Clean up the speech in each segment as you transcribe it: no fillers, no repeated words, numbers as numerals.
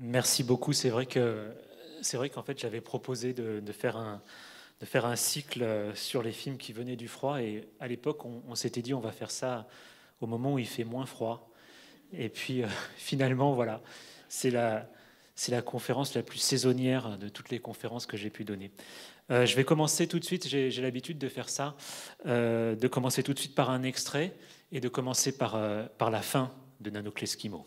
Merci beaucoup. C'est vrai qu'en fait, j'avais proposé de faire un cycle sur les films qui venaient du froid. Et à l'époque, on s'était dit on va faire ça au moment où il fait moins froid. Et puis finalement, voilà, c'est la, c'est la conférence la plus saisonnière de toutes les conférences que j'ai pu donner. Je vais commencer tout de suite, j'ai l'habitude de faire ça, de commencer tout de suite par un extrait et de commencer par la fin de Nanook l'Esquimau.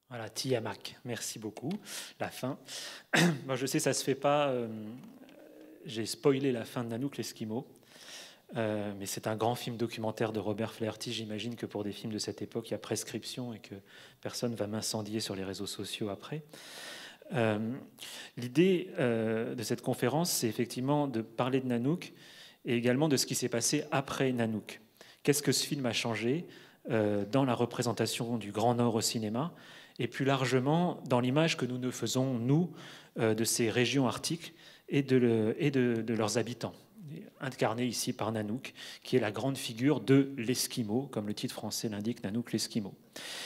Voilà, Tiamak, merci beaucoup. La fin. Moi, je sais, ça se fait pas. J'ai spoilé la fin de Nanook l'Esquimau. Mais c'est un grand film documentaire de Robert Flaherty. J'imagine que pour des films de cette époque, il y a prescription et que personne ne va m'incendier sur les réseaux sociaux après. L'idée de cette conférence, c'est effectivement de parler de Nanook et également de ce qui s'est passé après Nanook. Qu'est-ce que ce film a changé dans la représentation du Grand Nord au cinéma et plus largement dans l'image que nous nous faisons, nous, de ces régions arctiques et de leurs habitants, incarné ici par Nanook, qui est la grande figure de l'Esquimau, comme le titre français l'indique, Nanook l'Esquimau.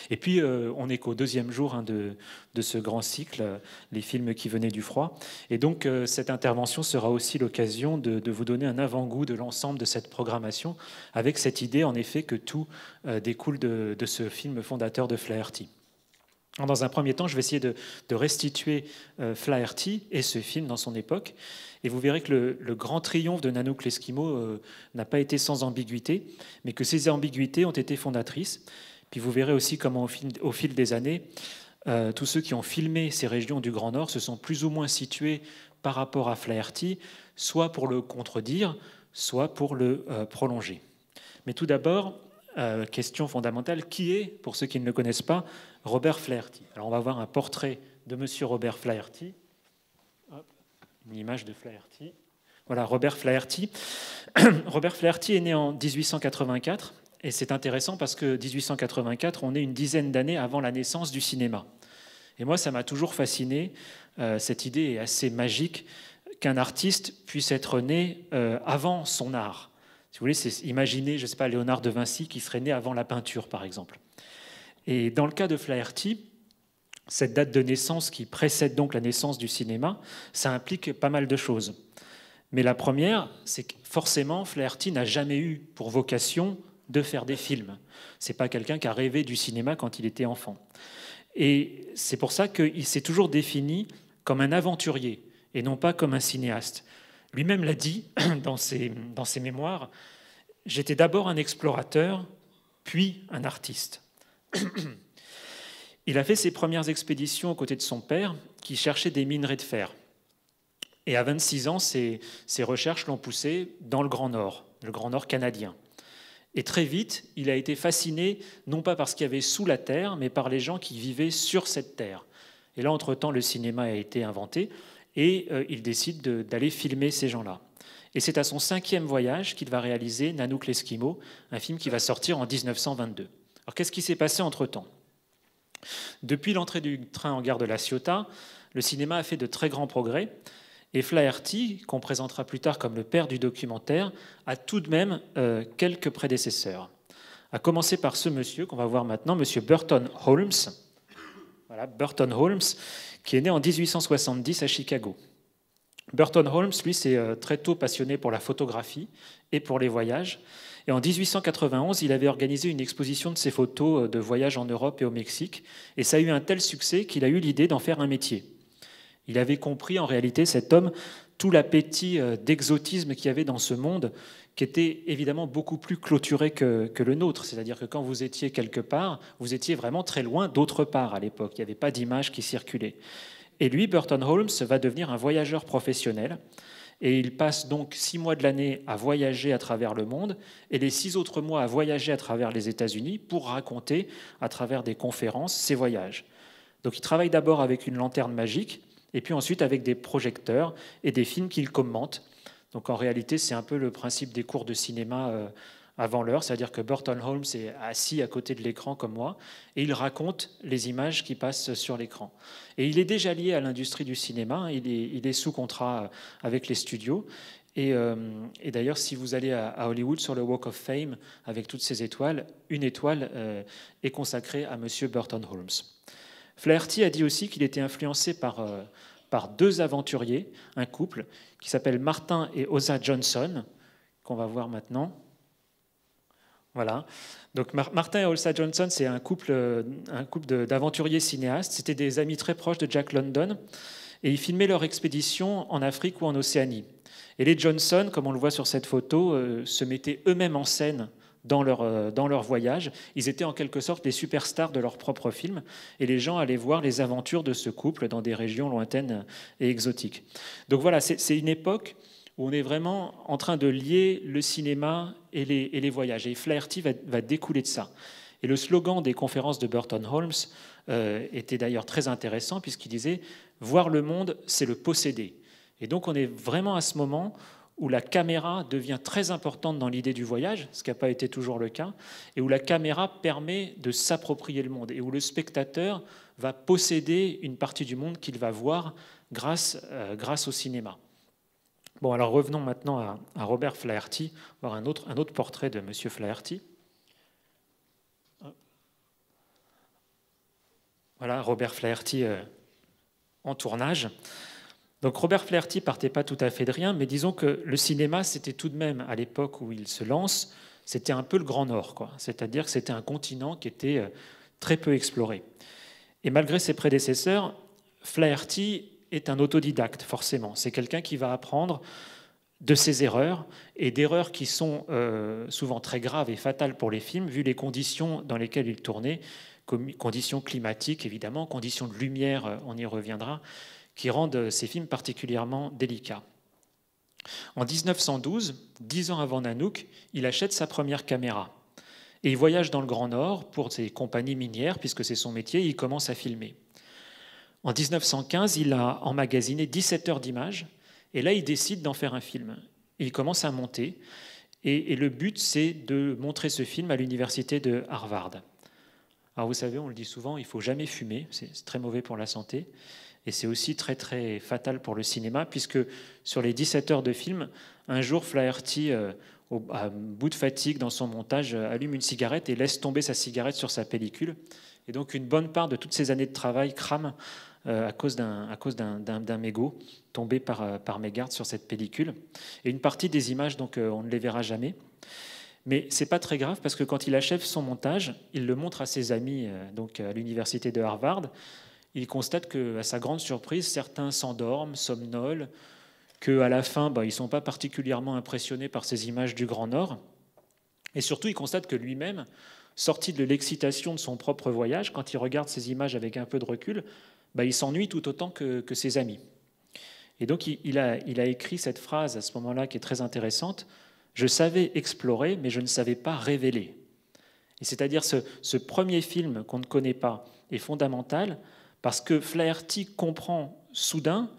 Et puis, on est qu'au deuxième jour de ce grand cycle, les films qui venaient du froid. Et donc, cette intervention sera aussi l'occasion de vous donner un avant-goût de l'ensemble de cette programmation, avec cette idée, en effet, que tout découle de ce film fondateur de Flaherty. Dans un premier temps, je vais essayer de restituer Flaherty et ce film dans son époque. Et vous verrez que le grand triomphe de Nanook l'Esquimau n'a pas été sans ambiguïté, mais que ces ambiguïtés ont été fondatrices. Puis vous verrez aussi comment, au fil des années, tous ceux qui ont filmé ces régions du Grand Nord se sont plus ou moins situés par rapport à Flaherty, soit pour le contredire, soit pour le prolonger. Mais tout d'abord, question fondamentale, qui est, pour ceux qui ne le connaissent pas, Robert Flaherty? Alors on va voir un portrait de monsieur Robert Flaherty. Hop, une image de Flaherty. Voilà, Robert Flaherty. Robert Flaherty est né en 1884, et c'est intéressant parce que 1884, on est une dizaine d'années avant la naissance du cinéma. Et moi, ça m'a toujours fasciné, cette idée est assez magique, qu'un artiste puisse être né avant son art. Si vous voulez, c'est imaginer, je ne sais pas, Léonard de Vinci qui serait né avant la peinture, par exemple. Et dans le cas de Flaherty, cette date de naissance qui précède donc la naissance du cinéma, ça implique pas mal de choses. Mais la première, c'est que forcément, Flaherty n'a jamais eu pour vocation de faire des films. Ce n'est pas quelqu'un qui a rêvé du cinéma quand il était enfant. Et c'est pour ça qu'il s'est toujours défini comme un aventurier et non pas comme un cinéaste. Lui-même l'a dit dans ses mémoires, « J'étais d'abord un explorateur, puis un artiste. » Il a fait ses premières expéditions aux côtés de son père, qui cherchait des minerais de fer. Et à 26 ans, ses recherches l'ont poussé dans le Grand Nord canadien. Et très vite, il a été fasciné, non pas par ce qu'il y avait sous la terre, mais par les gens qui vivaient sur cette terre. Et là, entre-temps, le cinéma a été inventé et il décide d'aller filmer ces gens-là. Et c'est à son 5e voyage qu'il va réaliser Nanook l'Esquimau, un film qui va sortir en 1922. Alors qu'est-ce qui s'est passé entre-temps? Depuis l'entrée du train en gare de La Ciotat, le cinéma a fait de très grands progrès. Et Flaherty, qu'on présentera plus tard comme le père du documentaire, a tout de même quelques prédécesseurs. À commencer par ce monsieur qu'on va voir maintenant, monsieur Burton Holmes. Voilà, Burton Holmes, qui est né en 1870 à Chicago. Burton Holmes, lui, s'est très tôt passionné pour la photographie et pour les voyages. Et en 1891, il avait organisé une exposition de ses photos de voyages en Europe et au Mexique. Et ça a eu un tel succès qu'il a eu l'idée d'en faire un métier. Il avait compris, en réalité, cet homme, tout l'appétit d'exotisme qu'il y avait dans ce monde, qui était évidemment beaucoup plus clôturé que le nôtre. C'est-à-dire que quand vous étiez quelque part, vous étiez vraiment très loin d'autre part à l'époque. Il n'y avait pas d'images qui circulaient. Et lui, Burton Holmes, va devenir un voyageur professionnel. Et il passe donc 6 mois de l'année à voyager à travers le monde et les 6 autres mois à voyager à travers les États-Unis pour raconter, à travers des conférences, ses voyages. Donc il travaille d'abord avec une lanterne magique et puis ensuite avec des projecteurs et des films qu'il commente. Donc en réalité, c'est un peu le principe des cours de cinéma avant l'heure, c'est-à-dire que Burton Holmes est assis à côté de l'écran comme moi, et il raconte les images qui passent sur l'écran. Et il est déjà lié à l'industrie du cinéma, il est sous contrat avec les studios, et d'ailleurs, si vous allez à Hollywood sur le Walk of Fame, avec toutes ces étoiles, une étoile est consacrée à Monsieur Burton Holmes. Flaherty a dit aussi qu'il était influencé par 2 aventuriers, un couple, qui s'appelle Martin et Osa Johnson, qu'on va voir maintenant. Voilà. Donc Martin et Osa Johnson, c'est un couple d'aventuriers cinéastes. C'était des amis très proches de Jack London. Et ils filmaient leur expédition en Afrique ou en Océanie. Et les Johnson, comme on le voit sur cette photo, se mettaient eux-mêmes en scène dans leur voyage. Ils étaient en quelque sorte les superstars de leur propre film. Et les gens allaient voir les aventures de ce couple dans des régions lointaines et exotiques. Donc voilà, c'est une époque où on est vraiment en train de lier le cinéma et les voyages. Et Flaherty va découler de ça. Et le slogan des conférences de Burton Holmes était d'ailleurs très intéressant, puisqu'il disait « Voir le monde, c'est le posséder ». Et donc on est vraiment à ce moment où la caméra devient très importante dans l'idée du voyage, ce qui n'a pas été toujours le cas, et où la caméra permet de s'approprier le monde, et où le spectateur va posséder une partie du monde qu'il va voir grâce au cinéma. Bon, alors revenons maintenant à Robert Flaherty, voir un autre portrait de M. Flaherty. Voilà, Robert Flaherty en tournage. Donc Robert Flaherty partait pas tout à fait de rien, mais disons que le cinéma, c'était tout de même, à l'époque où il se lance, c'était un peu le Grand Nord, quoi. C'est-à-dire que c'était un continent qui était très peu exploré. Et malgré ses prédécesseurs, Flaherty est un autodidacte, forcément. C'est quelqu'un qui va apprendre de ses erreurs, et d'erreurs qui sont souvent très graves et fatales pour les films, vu les conditions dans lesquelles il tournait, conditions climatiques, évidemment, conditions de lumière, on y reviendra, qui rendent ces films particulièrement délicats. En 1912, 10 ans avant Nanook, il achète sa première caméra. Et il voyage dans le Grand Nord pour ses compagnies minières, puisque c'est son métier, et il commence à filmer. En 1915, il a emmagasiné 17 heures d'images, et là, il décide d'en faire un film. Il commence à monter, et le but, c'est de montrer ce film à l'université de Harvard. Alors vous savez, on le dit souvent, il ne faut jamais fumer, c'est très mauvais pour la santé, et c'est aussi très très fatal pour le cinéma, puisque sur les 17 heures de film, un jour, Flaherty, à bout de fatigue dans son montage, allume une cigarette et laisse tomber sa cigarette sur sa pellicule. Et donc une bonne part de toutes ces années de travail crame à cause d'un mégot tombé par mégarde sur cette pellicule. Et une partie des images, donc, on ne les verra jamais. Mais ce n'est pas très grave, parce que quand il achève son montage, il le montre à ses amis donc à l'université de Harvard. Il constate qu'à sa grande surprise, certains s'endorment, somnolent, qu'à la fin, ils ne sont pas particulièrement impressionnés par ces images du Grand Nord. Et surtout, il constate que lui-même, sorti de l'excitation de son propre voyage, quand il regarde ces images avec un peu de recul, il s'ennuie tout autant que ses amis. Et donc, il a écrit cette phrase à ce moment-là qui est très intéressante. « Je savais explorer, mais je ne savais pas révéler. » Et c'est-à-dire ce premier film qu'on ne connaît pas est fondamental, Parce que Flaherty comprend soudain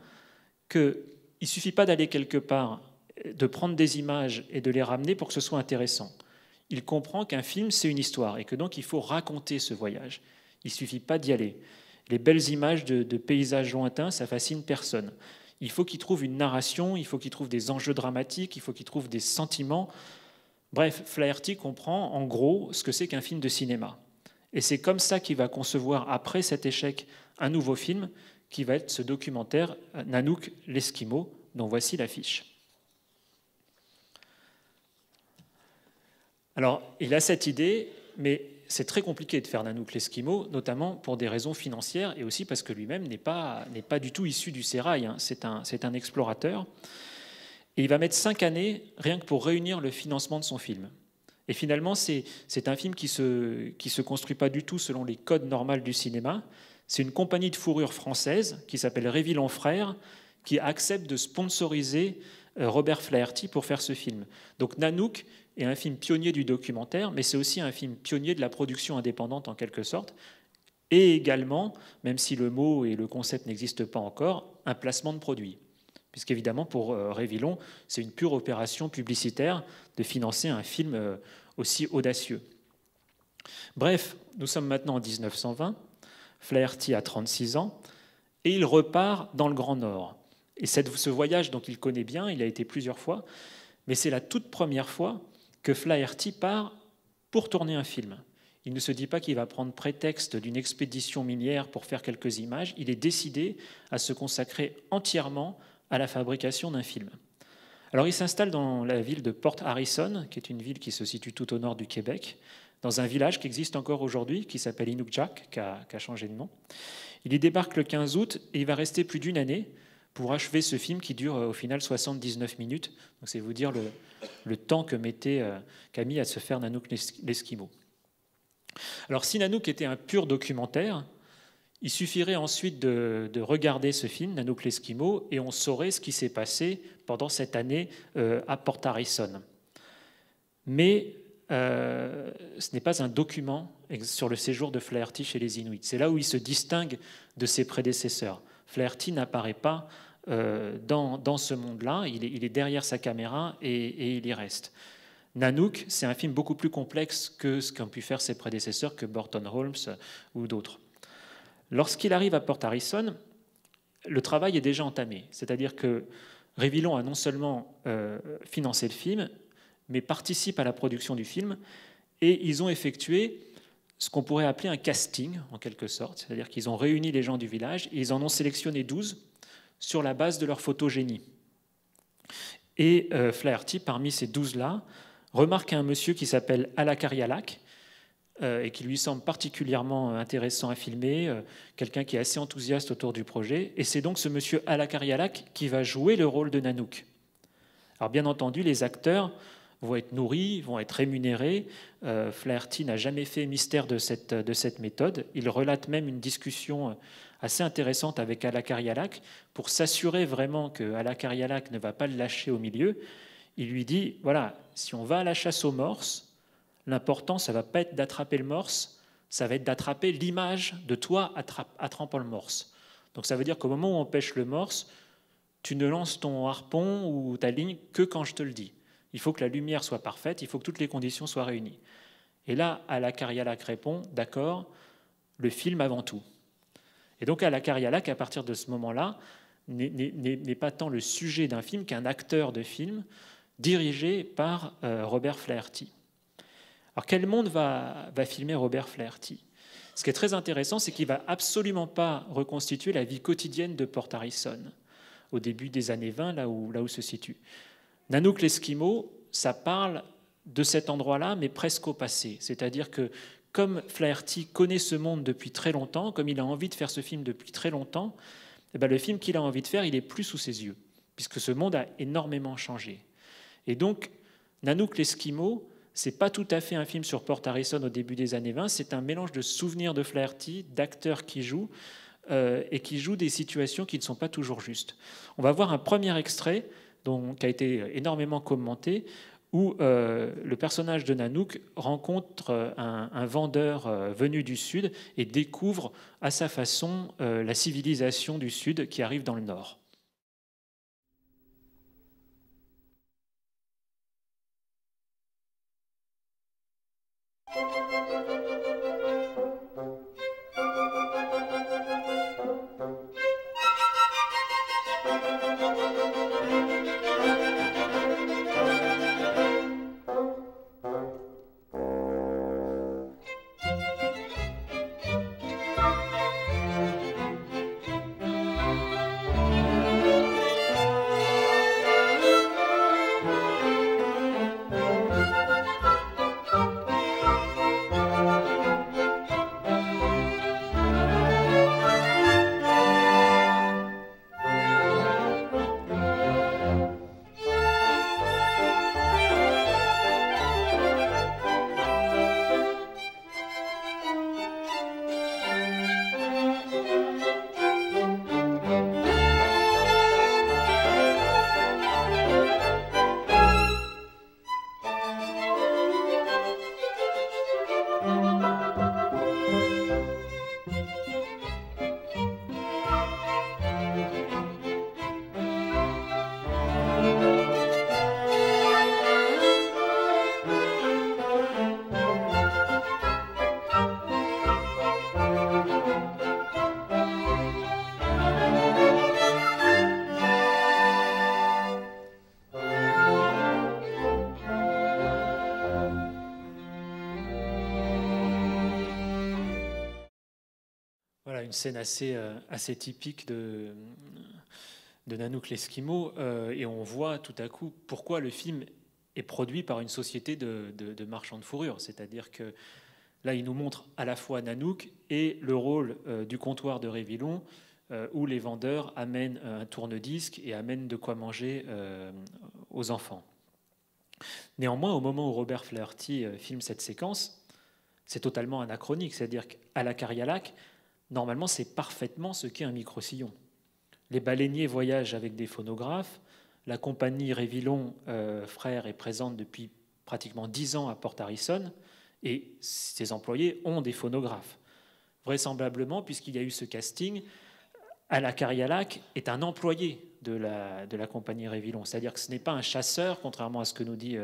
qu'il ne suffit pas d'aller quelque part, de prendre des images et de les ramener pour que ce soit intéressant. Il comprend qu'un film, c'est une histoire et que donc il faut raconter ce voyage. Il ne suffit pas d'y aller. Les belles images de paysages lointains, ça fascine personne. Il faut qu'il trouve une narration, il faut qu'il trouve des enjeux dramatiques, il faut qu'il trouve des sentiments. Bref, Flaherty comprend en gros ce que c'est qu'un film de cinéma. Et c'est comme ça qu'il va concevoir, après cet échec, un nouveau film qui va être ce documentaire Nanook l'Esquimau, dont voici l'affiche. Alors, il a cette idée, mais c'est très compliqué de faire Nanook l'Esquimau, notamment pour des raisons financières et aussi parce que lui-même n'est pas du tout issu du sérail, hein. C'est un explorateur. Et il va mettre 5 années rien que pour réunir le financement de son film. Et finalement, c'est un film qui se construit pas du tout selon les codes normaux du cinéma. C'est une compagnie de fourrure française qui s'appelle Révillon Frères qui accepte de sponsoriser Robert Flaherty pour faire ce film. Donc Nanook est un film pionnier du documentaire, mais c'est aussi un film pionnier de la production indépendante en quelque sorte, et également, même si le mot et le concept n'existent pas encore, un placement de produit. Puisqu'évidemment, pour Révillon, c'est une pure opération publicitaire de financer un film aussi audacieux. Bref, nous sommes maintenant en 1920, Flaherty a 36 ans, et il repart dans le Grand Nord. Et ce voyage, donc il connaît bien, il a été plusieurs fois, mais c'est la toute première fois que Flaherty part pour tourner un film. Il ne se dit pas qu'il va prendre prétexte d'une expédition minière pour faire quelques images, il est décidé à se consacrer entièrement à la fabrication d'un film. Alors il s'installe dans la ville de Port Harrison, qui est une ville qui se situe tout au nord du Québec, dans un village qui existe encore aujourd'hui, qui s'appelle Inukjuak, qui a changé de nom. Il y débarque le 15 août et il va rester plus d'une année pour achever ce film qui dure au final 79 minutes. Donc c'est vous dire le temps qu'a mis à se faire Nanook l'Esquimau. Alors si Nanook était un pur documentaire, il suffirait ensuite de regarder ce film, Nanook l'Esquimau, et on saurait ce qui s'est passé pendant cette année à Port Harrison. Mais ce n'est pas un document sur le séjour de Flaherty chez les Inuits. C'est là où il se distingue de ses prédécesseurs. Flaherty n'apparaît pas dans ce monde-là, il est derrière sa caméra et il y reste. Nanook, c'est un film beaucoup plus complexe que ce qu'ont pu faire ses prédécesseurs, que Burton Holmes ou d'autres. Lorsqu'il arrive à Port Harrison, le travail est déjà entamé. C'est-à-dire que Révillon a non seulement financé le film, mais participe à la production du film, et ils ont effectué ce qu'on pourrait appeler un casting, en quelque sorte. C'est-à-dire qu'ils ont réuni les gens du village, et ils en ont sélectionné 12 sur la base de leur photogénie. Et Flaherty, parmi ces 12-là, remarque un monsieur qui s'appelle Alakarialak, et qui lui semble particulièrement intéressant à filmer, quelqu'un qui est assez enthousiaste autour du projet. Et c'est donc ce monsieur Alakarialak qui va jouer le rôle de Nanook. Alors bien entendu, les acteurs vont être nourris, vont être rémunérés. Flaherty n'a jamais fait mystère de cette méthode. Il relate même une discussion assez intéressante avec Alakarialak pour s'assurer vraiment que Alakarialak ne va pas le lâcher au milieu. Il lui dit, voilà, si on va à la chasse aux morses, l'important, ça ne va pas être d'attraper le morse, ça va être d'attraper l'image de toi attrapant le morse. Donc ça veut dire qu'au moment où on pêche le morse, tu ne lances ton harpon ou ta ligne que quand je te le dis. Il faut que la lumière soit parfaite, il faut que toutes les conditions soient réunies. Et là, Alakarialak répond, d'accord, le film avant tout. Et donc Alakarialak, à partir de ce moment-là, n'est pas tant le sujet d'un film qu'un acteur de film dirigé par Robert Flaherty. Alors quel monde va filmer Robert Flaherty? Ce qui est très intéressant, c'est qu'il ne va absolument pas reconstituer la vie quotidienne de Port Harrison, au début des années 20, là où se situe. Nanook l'Esquimau, ça parle de cet endroit-là, mais presque au passé. C'est-à-dire que comme Flaherty connaît ce monde depuis très longtemps, comme il a envie de faire ce film depuis très longtemps, eh bien, le film qu'il a envie de faire, il est plus sous ses yeux, puisque ce monde a énormément changé. Et donc, Nanook l'Esquimau, c'est pas tout à fait un film sur Port Harrison au début des années 20, c'est un mélange de souvenirs de Flaherty, d'acteurs qui jouent, et qui jouent des situations qui ne sont pas toujours justes. On va voir un premier extrait qui a été énormément commenté, où le personnage de Nanook rencontre un vendeur venu du Sud et découvre à sa façon la civilisation du Sud qui arrive dans le Nord. Voilà une scène assez typique de Nanook l'Esquimau, et on voit tout à coup pourquoi le film est produit par une société de marchands de fourrure. C'est-à-dire que là, il nous montre à la fois Nanook et le rôle du comptoir de Révillon, où les vendeurs amènent un tourne-disque et amènent de quoi manger aux enfants. Néanmoins, au moment où Robert Flaherty filme cette séquence, c'est totalement anachronique. C'est-à-dire qu'à la Carialac, normalement, c'est parfaitement ce qu'est un micro-sillon. Les baleiniers voyagent avec des phonographes. La compagnie Révillon Frères est présente depuis pratiquement 10 ans à Port Harrison et ses employés ont des phonographes. Vraisemblablement, puisqu'il y a eu ce casting, à la Carialac est un employé de la compagnie Révillon. C'est-à-dire que ce n'est pas un chasseur, contrairement à ce que nous dit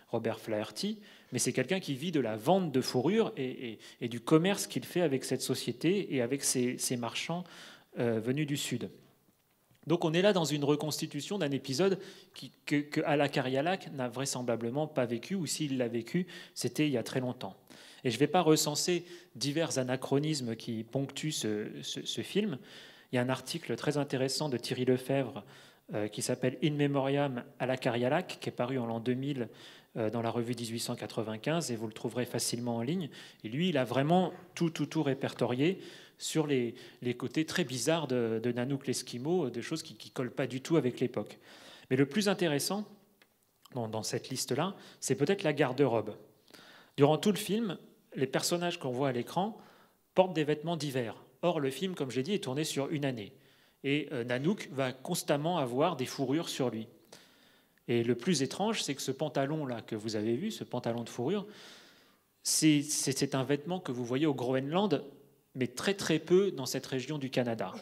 Robert Flaherty, mais c'est quelqu'un qui vit de la vente de fourrure et du commerce qu'il fait avec cette société et avec ces marchands venus du Sud. Donc on est là dans une reconstitution d'un épisode que Ala Carialac n'a vraisemblablement pas vécu, ou s'il l'a vécu, c'était il y a très longtemps. Et je ne vais pas recenser divers anachronismes qui ponctuent ce film. Il y a un article très intéressant de Thierry Lefebvre qui s'appelle In Memoriam Ala Carialac, qui est paru en l'an 2000 dans la revue 1895, et vous le trouverez facilement en ligne. Et lui, il a vraiment tout répertorié sur les côtés très bizarres de Nanook l'Esquimau, des choses qui ne collent pas du tout avec l'époque. Mais le plus intéressant dans cette liste-là, c'est peut-être la garde-robe. Durant tout le film, les personnages qu'on voit à l'écran portent des vêtements divers. Or, le film, comme je l'ai dit, est tourné sur une année. Et Nanook va constamment avoir des fourrures sur lui. Et le plus étrange, c'est que ce pantalon-là que vous avez vu, ce pantalon de fourrure, c'est un vêtement que vous voyez au Groenland, mais très peu dans cette région du Canada.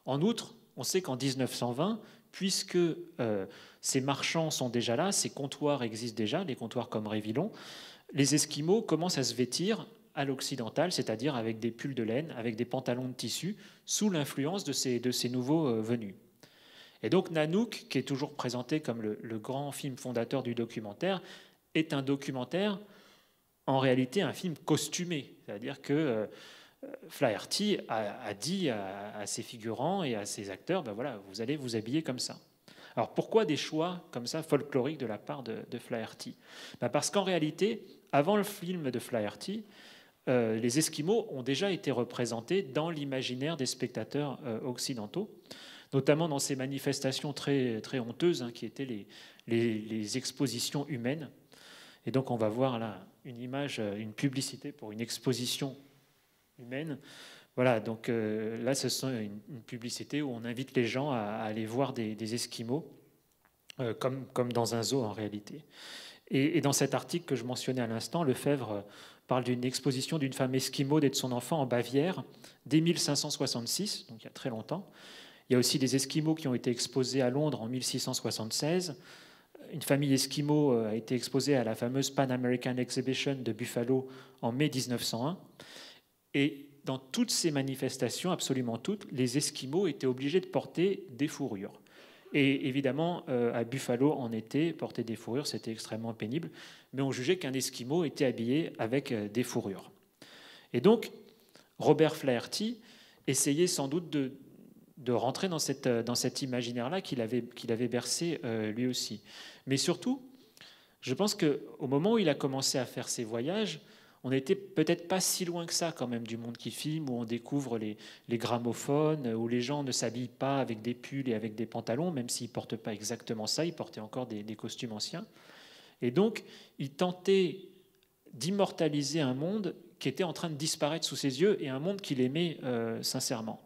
En outre, on sait qu'en 1920, puisque ces marchands sont déjà là, ces comptoirs existent déjà, les comptoirs comme Révillon, les Esquimaux commencent à se vêtir à l'occidental, c'est-à-dire avec des pulls de laine, avec des pantalons de tissu, sous l'influence de ces nouveaux venus. Et donc Nanook, qui est toujours présenté comme le grand film fondateur du documentaire, est un documentaire, en réalité un film costumé. C'est-à-dire que Flaherty a dit à ses figurants et à ses acteurs, ben voilà, vous allez vous habiller comme ça. Alors pourquoi des choix comme ça folkloriques de la part de Flaherty? Ben parce qu'en réalité, avant le film de Flaherty, les Esquimaux ont déjà été représentés dans l'imaginaire des spectateurs occidentaux, notamment dans ces manifestations très honteuses qui étaient les expositions humaines. Et donc on va voir là une image, une publicité pour une exposition humaine. Voilà, donc là ce sont une publicité où on invite les gens à aller voir des Esquimaux, comme dans un zoo en réalité. Et dans cet article que je mentionnais à l'instant, Lefebvre parle d'une exposition d'une femme esquimaude et de son enfant en Bavière dès 1566, donc il y a très longtemps. Il y a aussi des Esquimaux qui ont été exposés à Londres en 1676. Une famille esquimau a été exposée à la fameuse Pan American Exhibition de Buffalo en mai 1901. Et dans toutes ces manifestations, absolument toutes, les Esquimaux étaient obligés de porter des fourrures. Et évidemment, à Buffalo, en été, porter des fourrures, c'était extrêmement pénible. Mais on jugeait qu'un Esquimau était habillé avec des fourrures. Et donc, Robert Flaherty essayait sans doute de rentrer dans cet imaginaire-là qu'il avait bercé lui aussi. Mais surtout, je pense qu'au moment où il a commencé à faire ses voyages, on n'était peut-être pas si loin que ça quand même du monde qui filme, où on découvre les gramophones, où les gens ne s'habillent pas avec des pulls et avec des pantalons, même s'ils ne portent pas exactement ça, ils portaient encore des costumes anciens. Et donc, il tentait d'immortaliser un monde qui était en train de disparaître sous ses yeux et un monde qu'il aimait sincèrement.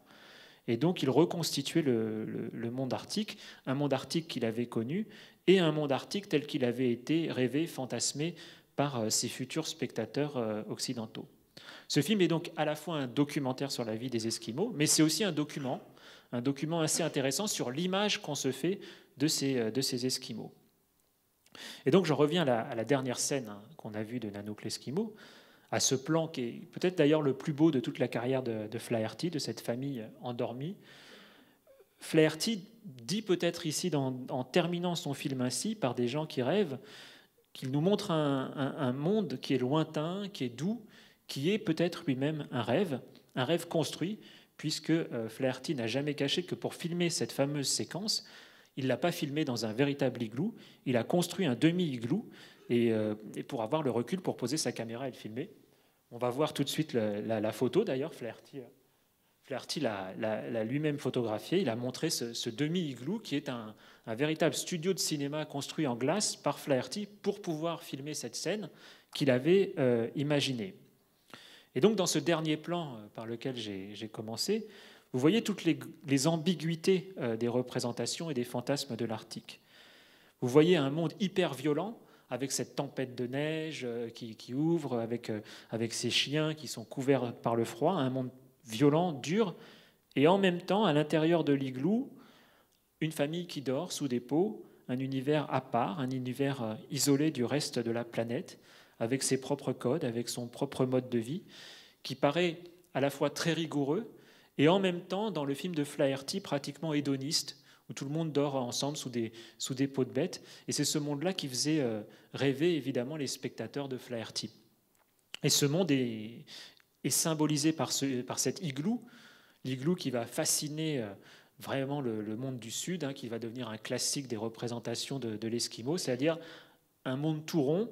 Et donc, il reconstituait le monde arctique, un monde arctique qu'il avait connu, et un monde arctique tel qu'il avait été rêvé, fantasmé par ses futurs spectateurs occidentaux. Ce film est donc à la fois un documentaire sur la vie des Esquimaux, mais c'est aussi un document assez intéressant sur l'image qu'on se fait de ces Esquimaux. Et donc, je reviens à la dernière scène qu'on a vue de Nanook l'Esquimau, à ce plan qui est peut-être d'ailleurs le plus beau de toute la carrière de Flaherty, de cette famille endormie. Flaherty dit peut-être ici, en terminant son film ainsi, par des gens qui rêvent, qu'il nous montre un monde qui est lointain, qui est doux, qui est peut-être lui-même un rêve construit, puisque Flaherty n'a jamais caché que pour filmer cette fameuse séquence, il ne l'a pas filmé dans un véritable igloo, il a construit un demi-igloo, et pour avoir le recul pour poser sa caméra et le filmer. On va voir tout de suite la photo d'ailleurs, Flaherty l'a lui-même photographié, il a montré ce demi-igloo qui est un véritable studio de cinéma construit en glace par Flaherty pour pouvoir filmer cette scène qu'il avait imaginée. Et donc dans ce dernier plan par lequel j'ai commencé, vous voyez toutes les ambiguïtés des représentations et des fantasmes de l'Arctique. Vous voyez un monde hyper violent, avec cette tempête de neige qui ouvre, avec ces chiens qui sont couverts par le froid, un monde violent, dur, et en même temps, à l'intérieur de l'igloo, une famille qui dort sous des pots, un univers à part, un univers isolé du reste de la planète, avec ses propres codes, avec son propre mode de vie, qui paraît à la fois très rigoureux, et en même temps, dans le film de Flaherty, pratiquement hédoniste, où tout le monde dort ensemble sous des peaux de bêtes. Et c'est ce monde-là qui faisait rêver évidemment les spectateurs de Flaherty. Et ce monde est symbolisé par cet igloo, l'igloo qui va fasciner vraiment le monde du Sud, qui va devenir un classique des représentations de l'Esquimau, c'est-à-dire un monde tout rond,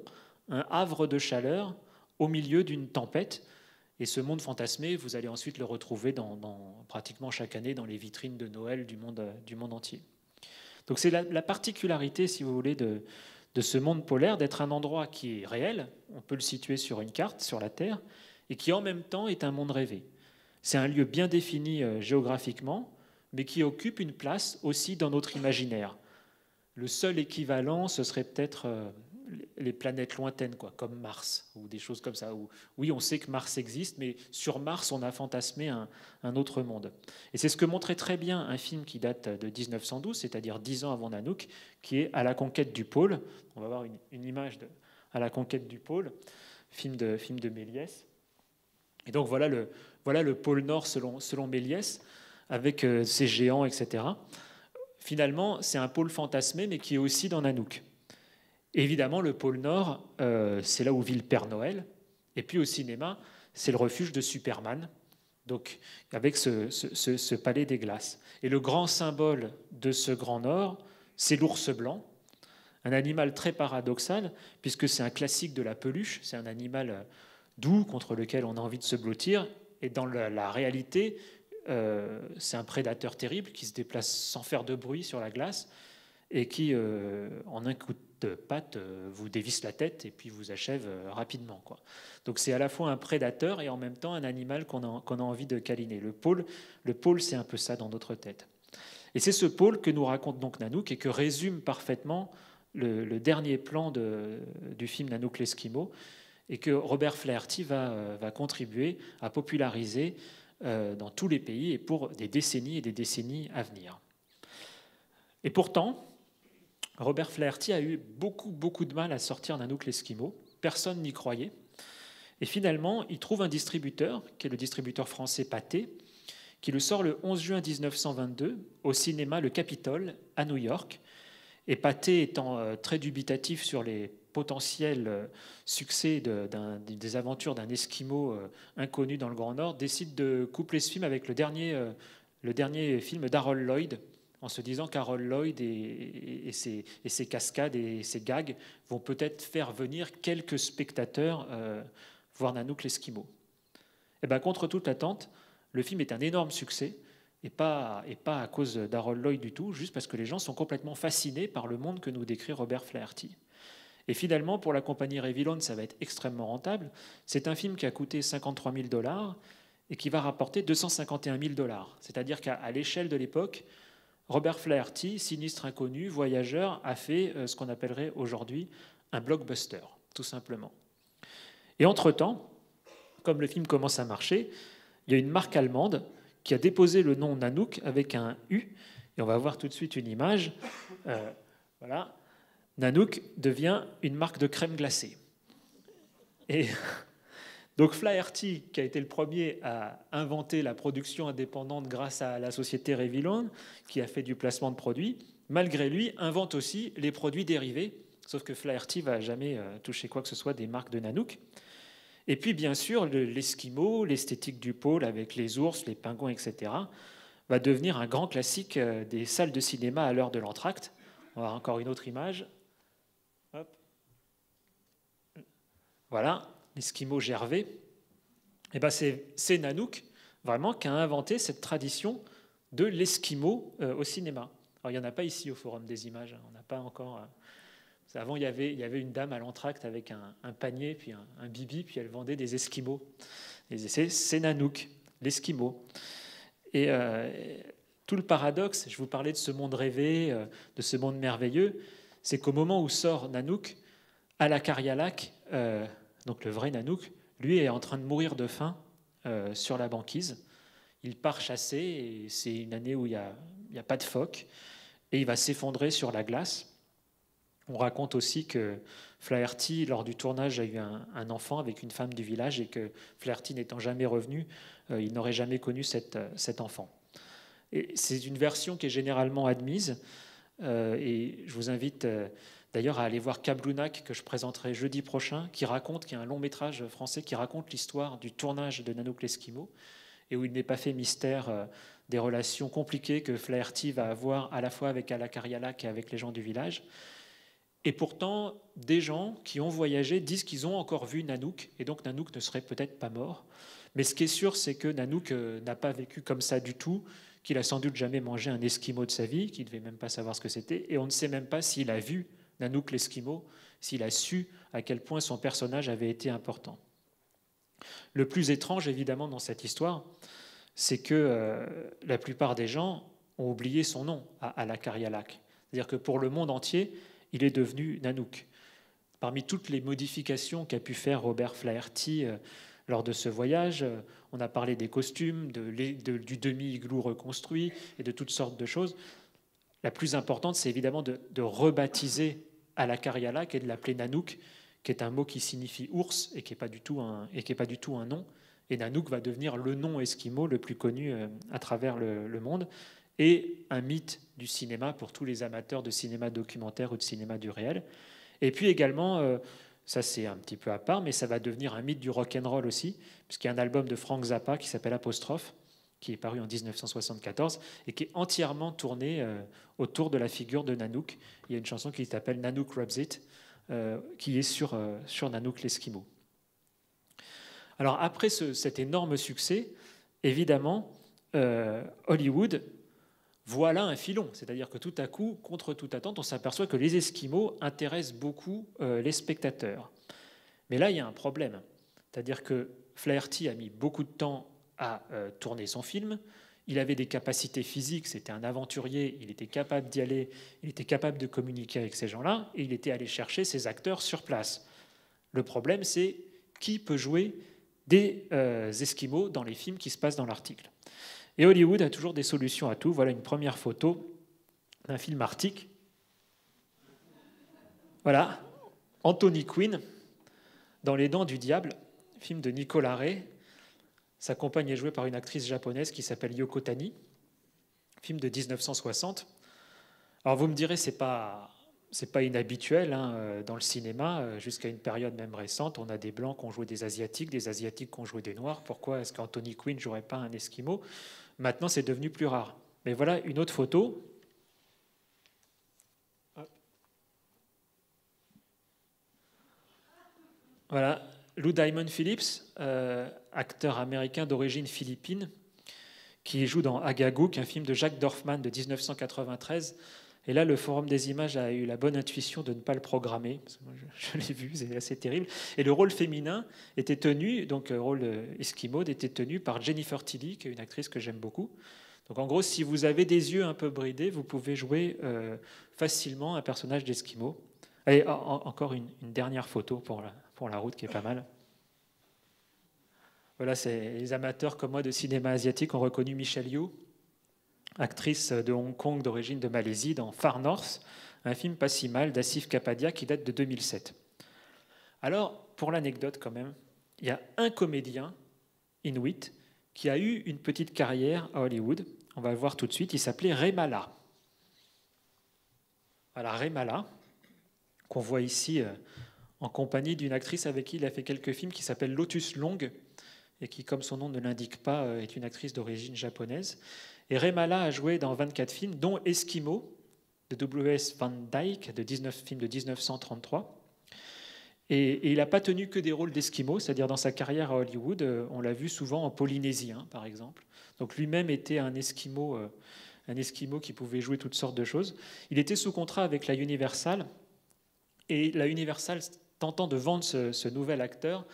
un havre de chaleur au milieu d'une tempête. Et ce monde fantasmé, vous allez ensuite le retrouver pratiquement chaque année dans les vitrines de Noël du monde entier. Donc c'est la particularité, si vous voulez, de ce monde polaire, d'être un endroit qui est réel, on peut le situer sur une carte, sur la Terre, et qui en même temps est un monde rêvé. C'est un lieu bien défini géographiquement, mais qui occupe une place aussi dans notre imaginaire. Le seul équivalent, ce serait peut-être les planètes lointaines, comme Mars, ou des choses comme ça. Où, oui, on sait que Mars existe, mais sur Mars, on a fantasmé un autre monde. Et c'est ce que montrait très bien un film qui date de 1912, c'est-à-dire 10 ans avant Nanook, qui est À la conquête du pôle. On va voir une image de À la conquête du pôle, film de Méliès. Et donc voilà le pôle Nord selon Méliès, avec ses géants, etc. Finalement, c'est un pôle fantasmé, mais qui est aussi dans Nanook. Évidemment, le pôle Nord, c'est là où vit le Père Noël. Et puis au cinéma, c'est le refuge de Superman, donc avec ce palais des glaces. Et le grand symbole de ce Grand Nord, c'est l'ours blanc, un animal très paradoxal, puisque c'est un classique de la peluche, c'est un animal doux contre lequel on a envie de se blottir. Et dans la réalité, c'est un prédateur terrible qui se déplace sans faire de bruit sur la glace et qui, en un coup de patte, vous dévisse la tête et puis vous achève rapidement. Donc c'est à la fois un prédateur et en même temps un animal qu'on a envie de câliner. Le pôle, c'est un peu ça dans notre tête. Et c'est ce pôle que nous raconte donc Nanook et que résume parfaitement le dernier plan du film Nanook l'Esquimau, et que Robert Flaherty va contribuer à populariser dans tous les pays et pour des décennies et des décennies à venir. Et pourtant, Robert Flaherty a eu beaucoup de mal à sortir Nanook l'Esquimau. Personne n'y croyait. Et finalement, il trouve un distributeur, qui est le distributeur français Pathé, qui le sort le 11 juin 1922 au cinéma Le Capitole à New York. Et Pathé étant très dubitatif sur les potentiels succès des aventures d'un Esquimau inconnu dans le Grand Nord, décide de coupler ce film avec le dernier film d'Harold Lloyd, en se disant qu'Harold Lloyd et ses cascades et ses gags vont peut-être faire venir quelques spectateurs voir Nanook l'Esquimau. Et bien, contre toute attente, le film est un énorme succès, et pas à cause d'Harold Lloyd du tout, juste parce que les gens sont complètement fascinés par le monde que nous décrit Robert Flaherty. Et finalement, pour la compagnie Revillon, ça va être extrêmement rentable. C'est un film qui a coûté 53 000 $ et qui va rapporter 251 000 $. C'est-à-dire qu'à l'échelle de l'époque, Robert Flaherty, sinistre inconnu, voyageur, a fait ce qu'on appellerait aujourd'hui un blockbuster, tout simplement. Et entre-temps, comme le film commence à marcher, il y a une marque allemande qui a déposé le nom Nanook avec un U, et on va voir tout de suite une image. Voilà. Nanook devient une marque de crème glacée. Et donc Flaherty, qui a été le premier à inventer la production indépendante grâce à la société Revillon, qui a fait du placement de produits, malgré lui, invente aussi les produits dérivés, sauf que Flaherty ne va jamais toucher quoi que ce soit des marques de Nanook. Et puis, bien sûr, l'Esquimau, l'esthétique du pôle avec les ours, les pingouins, etc., va devenir un grand classique des salles de cinéma à l'heure de l'entracte. On va voir encore une autre image. Hop. Voilà, l'Esquimau Gervais. Et ben c'est Nanook, vraiment, qui a inventé cette tradition de l'Esquimau au cinéma. Alors, il n'y en a pas ici au Forum des images. On n'a pas encore... Avant, il y avait une dame à l'entracte avec un panier, puis un bibi, puis elle vendait des esquimaux. C'est Nanook, l'esquimau. Et tout le paradoxe, je vous parlais de ce monde rêvé, de ce monde merveilleux, c'est qu'au moment où sort Nanook, Alakarialak, donc le vrai Nanook, lui est en train de mourir de faim sur la banquise. Il part chasser, et c'est une année où il n'y a pas de phoques, et il va s'effondrer sur la glace. On raconte aussi que Flaherty, lors du tournage, a eu un enfant avec une femme du village et que Flaherty n'étant jamais revenu, il n'aurait jamais connu cet enfant. Et c'est une version qui est généralement admise et je vous invite d'ailleurs à aller voir Kablounak, que je présenterai jeudi prochain, qui est un long métrage français qui raconte l'histoire du tournage de Nanook l'Esquimau et où il n'est pas fait mystère des relations compliquées que Flaherty va avoir à la fois avec Alakarialak et avec les gens du village. Et pourtant, des gens qui ont voyagé disent qu'ils ont encore vu Nanook, et donc Nanook ne serait peut-être pas mort. Mais ce qui est sûr, c'est que Nanook n'a pas vécu comme ça du tout, qu'il a sans doute jamais mangé un esquimau de sa vie, qu'il ne devait même pas savoir ce que c'était, et on ne sait même pas s'il a vu Nanook l'esquimau, s'il a su à quel point son personnage avait été important. Le plus étrange, évidemment, dans cette histoire, c'est que la plupart des gens ont oublié son nom à Alakarialak. C'est-à-dire que pour le monde entier, il est devenu Nanook. Parmi toutes les modifications qu'a pu faire Robert Flaherty lors de ce voyage, on a parlé des costumes, du demi-igloo reconstruit et de toutes sortes de choses. La plus importante, c'est évidemment de rebaptiser Alakarialak et de l'appeler Nanook, qui est un mot qui signifie ours et qui n'est pas du tout un nom. Et Nanook va devenir le nom esquimau le plus connu à travers le monde, et un mythe du cinéma pour tous les amateurs de cinéma documentaire ou de cinéma du réel. Et puis également, ça c'est un petit peu à part, mais ça va devenir un mythe du rock'n'roll aussi, puisqu'il y a un album de Frank Zappa qui s'appelle Apostrophe, qui est paru en 1974 et qui est entièrement tourné autour de la figure de Nanook. Il y a une chanson qui s'appelle Nanook Rubs It, qui est sur Nanook l'Esquimau. Alors après cet énorme succès, évidemment, Hollywood voit là un filon. C'est-à-dire que tout à coup, contre toute attente, on s'aperçoit que les Esquimaux intéressent beaucoup les spectateurs. Mais là, il y a un problème. C'est-à-dire que Flaherty a mis beaucoup de temps à tourner son film. il avait des capacités physiques, c'était un aventurier, il était capable d'y aller, il était capable de communiquer avec ces gens-là, et il était allé chercher ses acteurs sur place. Le problème, c'est qui peut jouer des Esquimaux dans les films qui se passent dans l'article. Et Hollywood a toujours des solutions à tout. Voilà une première photo d'un film arctique. Voilà, Anthony Quinn, dans Les Dents du Diable, film de Nicolas Ray. Sa compagne est jouée par une actrice japonaise qui s'appelle Yoko Tani, film de 1960. Alors vous me direz, c'est pas inhabituel hein, dans le cinéma, jusqu'à une période même récente, on a des Blancs qui ont joué des Asiatiques qui ont joué des Noirs. Pourquoi est-ce qu'Anthony Quinn ne jouerait pas un Esquimau? Maintenant, c'est devenu plus rare. Mais voilà une autre photo. Voilà, Lou Diamond Phillips, acteur américain d'origine philippine, qui joue dans Agagook, un film de Jacques Dorfman de 1993. Et là, le Forum des images a eu la bonne intuition de ne pas le programmer, parce que moi, je l'ai vu, c'est assez terrible. Et le rôle féminin était tenu, donc le rôle Esquimau, était tenu par Jennifer Tilly, qui est une actrice que j'aime beaucoup. Donc en gros, si vous avez des yeux un peu bridés, vous pouvez jouer facilement un personnage d'Esquimau. Allez, encore une dernière photo pour la route qui est pas mal. Voilà, c'est les amateurs comme moi de cinéma asiatique ont reconnu Michelle Yeoh, actrice de Hong Kong d'origine de Malaisie, dans Far North, un film pas si mal d'Asif Kapadia qui date de 2007. Alors, pour l'anecdote quand même, il y a un comédien inuit qui a eu une petite carrière à Hollywood. On va le voir tout de suite, il s'appelait Ray Mala. Voilà, Ray Mala, qu'on voit ici en compagnie d'une actrice avec qui il a fait quelques films qui s'appelle Lotus Long, et qui, comme son nom ne l'indique pas, est une actrice d'origine japonaise. Et Ray Mala a joué dans 24 films, dont Esquimau, de W.S. Van Dyke, film de 1933. Et il n'a pas tenu que des rôles d'Esquimau, c'est-à-dire dans sa carrière à Hollywood, on l'a vu souvent en Polynésie, hein, par exemple. Donc lui-même était un Esquimau qui pouvait jouer toutes sortes de choses. Il était sous contrat avec la Universal, et la Universal, tentant de vendre ce nouvel acteur,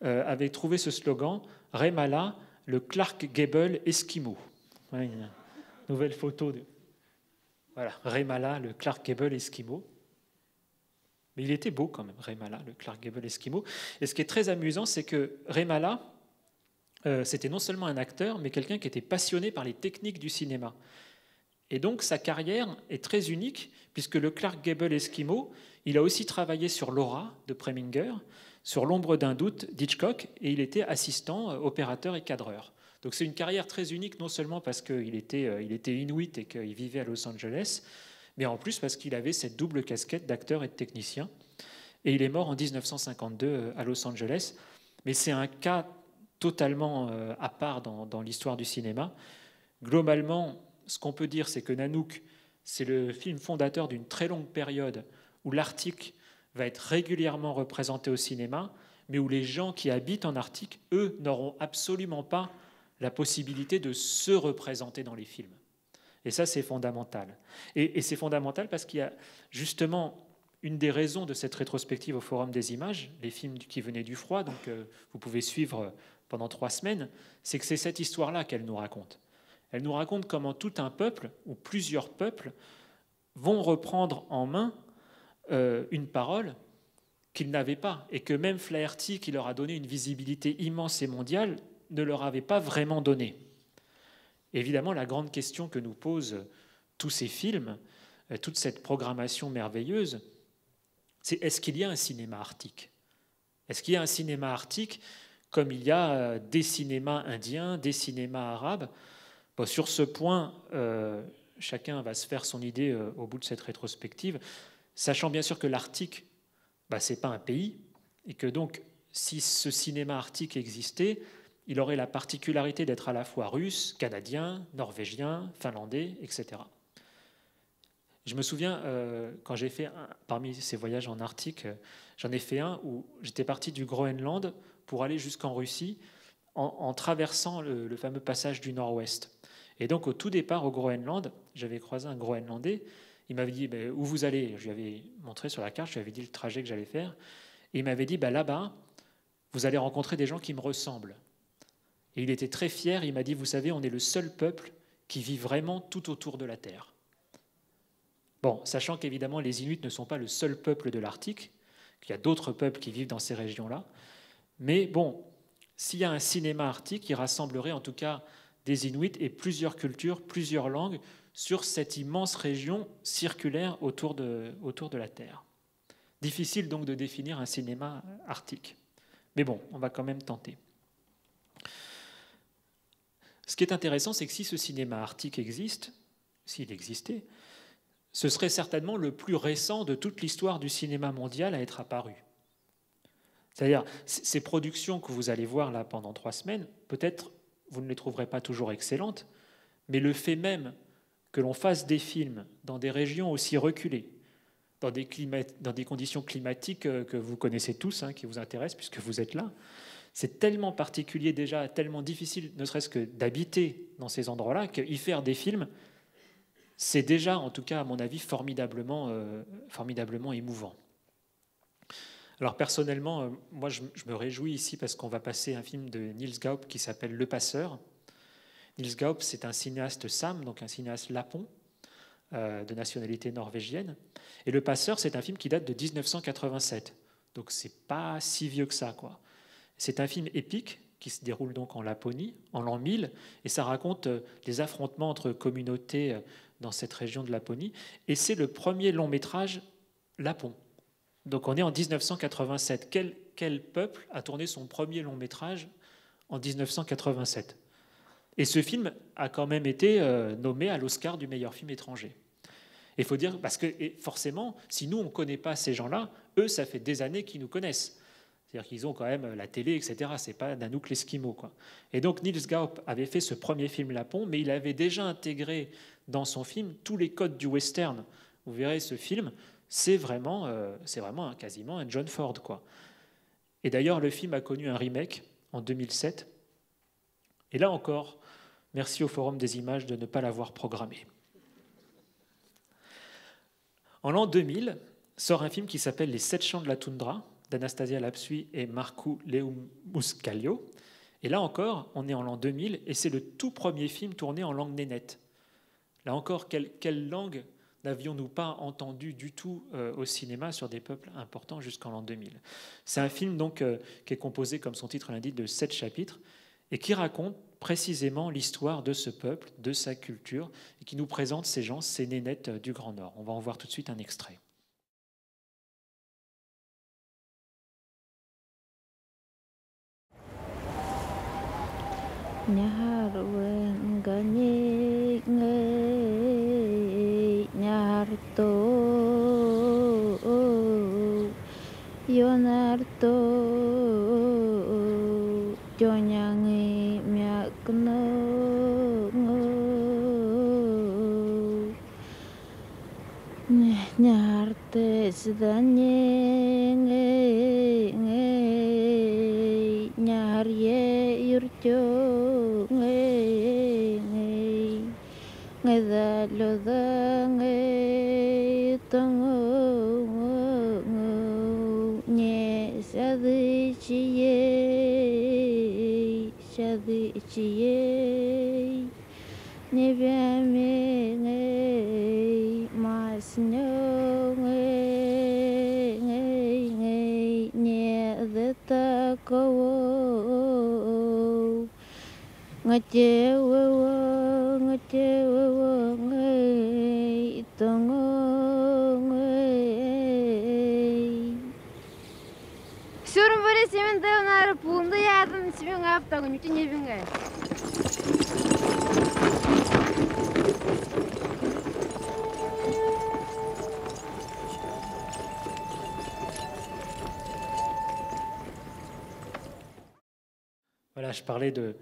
avait trouvé ce slogan « Ray Mala, le Clark Gable Esquimau ». Une nouvelle photo de voilà, Ray Mala, le Clark Gable Esquimau. Mais il était beau quand même, Ray Mala, le Clark Gable Esquimau. Et ce qui est très amusant, c'est que Ray Mala, c'était non seulement un acteur, mais quelqu'un qui était passionné par les techniques du cinéma. Et donc sa carrière est très unique, puisque le Clark Gable Esquimau, il a aussi travaillé sur Laura de Preminger, sur L'ombre d'un doute d'Hitchcock, et il était assistant, opérateur et cadreur. Donc c'est une carrière très unique, non seulement parce qu'il était inuit et qu'il vivait à Los Angeles, mais en plus parce qu'il avait cette double casquette d'acteur et de technicien. Et il est mort en 1952 à Los Angeles. Mais c'est un cas totalement à part dans l'histoire du cinéma. Globalement, ce qu'on peut dire, c'est que Nanook, c'est le film fondateur d'une très longue période où l'Arctique va être régulièrement représenté au cinéma, mais où les gens qui habitent en Arctique, eux, n'auront absolument pas la possibilité de se représenter dans les films. Et ça, c'est fondamental. Et c'est fondamental parce qu'il y a justement une des raisons de cette rétrospective au Forum des images, les films qui venaient du froid, donc vous pouvez suivre pendant 3 semaines, c'est que c'est cette histoire-là qu'elle nous raconte. Elle nous raconte comment tout un peuple, ou plusieurs peuples, vont reprendre en main une parole qu'ils n'avaient pas, et que même Flaherty, qui leur a donné une visibilité immense et mondiale, ne leur avait pas vraiment donné. Évidemment, la grande question que nous posent tous ces films, toute cette programmation merveilleuse, c'est est-ce qu'il y a un cinéma arctique? Est-ce qu'il y a un cinéma arctique comme il y a des cinémas indiens, des cinémas arabes? Bon, sur ce point, chacun va se faire son idée au bout de cette rétrospective, sachant bien sûr que l'Arctique, ce n'est pas un pays, et que donc, si ce cinéma arctique existait, il aurait la particularité d'être à la fois russe, canadien, norvégien, finlandais, etc. Je me souviens, quand j'ai fait parmi ces voyages en Arctique, j'en ai fait un où j'étais parti du Groenland pour aller jusqu'en Russie en traversant le fameux passage du Nord-Ouest. Et donc, au tout départ, au Groenland, j'avais croisé un Groenlandais. Il m'avait dit où vous allez? Je lui avais montré sur la carte, je lui avais dit le trajet que j'allais faire. Et il m'avait dit là-bas, vous allez rencontrer des gens qui me ressemblent. Et il était très fier, il m'a dit, vous savez, on est le seul peuple qui vit vraiment tout autour de la Terre. Bon, sachant qu'évidemment les Inuits ne sont pas le seul peuple de l'Arctique, qu'il y a d'autres peuples qui vivent dans ces régions-là, mais bon, s'il y a un cinéma arctique, il rassemblerait en tout cas des Inuits et plusieurs cultures, plusieurs langues sur cette immense région circulaire autour de la Terre. Difficile donc de définir un cinéma arctique. Mais bon, on va quand même tenter. Ce qui est intéressant, c'est que si ce cinéma arctique existe, s'il existait, ce serait certainement le plus récent de toute l'histoire du cinéma mondial à être apparu. C'est-à-dire, ces productions que vous allez voir là pendant 3 semaines, peut-être vous ne les trouverez pas toujours excellentes, mais le fait même que l'on fasse des films dans des régions aussi reculées, dans des conditions climatiques que vous connaissez tous, qui vous intéressent puisque vous êtes là, c'est tellement particulier déjà, tellement difficile, ne serait-ce que d'habiter dans ces endroits-là, qu'y faire des films, c'est déjà, en tout cas à mon avis, formidablement émouvant. Alors personnellement, moi je me réjouis ici parce qu'on va passer un film de Niels Gaup qui s'appelle Le Passeur. Niels Gaup, c'est un cinéaste sam, donc un cinéaste lapon, de nationalité norvégienne. Et Le Passeur, c'est un film qui date de 1987. Donc c'est pas si vieux que ça, quoi. C'est un film épique qui se déroule donc en Laponie, en l'an 1000, et ça raconte les affrontements entre communautés dans cette région de Laponie. Et c'est le premier long métrage lapon. Donc on est en 1987. Quel peuple a tourné son premier long métrage en 1987 ? Et ce film a quand même été nommé à l'Oscar du meilleur film étranger. Il faut dire, parce que forcément, si nous, on ne connaît pas ces gens-là, eux, ça fait des années qu'ils nous connaissent. C'est-à-dire qu'ils ont quand même la télé, etc. Ce n'est pas Nanook l'Esquimau, quoi. Et donc Niels Gaup avait fait ce premier film lapon, mais il avait déjà intégré dans son film tous les codes du western. Vous verrez ce film, c'est vraiment quasiment un John Ford, quoi. Et d'ailleurs, le film a connu un remake en 2007. Et là encore, merci au Forum des images de ne pas l'avoir programmé. En l'an 2000, sort un film qui s'appelle Les 7 chants de la toundra, d'Anastasia Lapsui et Markku Leumuskallio. Et là encore, on est en l'an 2000, et c'est le tout premier film tourné en langue nénète. Là encore, quelle langue n'avions-nous pas entendu du tout au cinéma sur des peuples importants jusqu'en l'an 2000. C'est un film donc qui est composé, comme son titre l'indique, de 7 chapitres, et qui raconte précisément l'histoire de ce peuple, de sa culture, et qui nous présente ces gens, ces nénettes du Grand Nord. On va en voir tout de suite un extrait. Voilà, je parlais de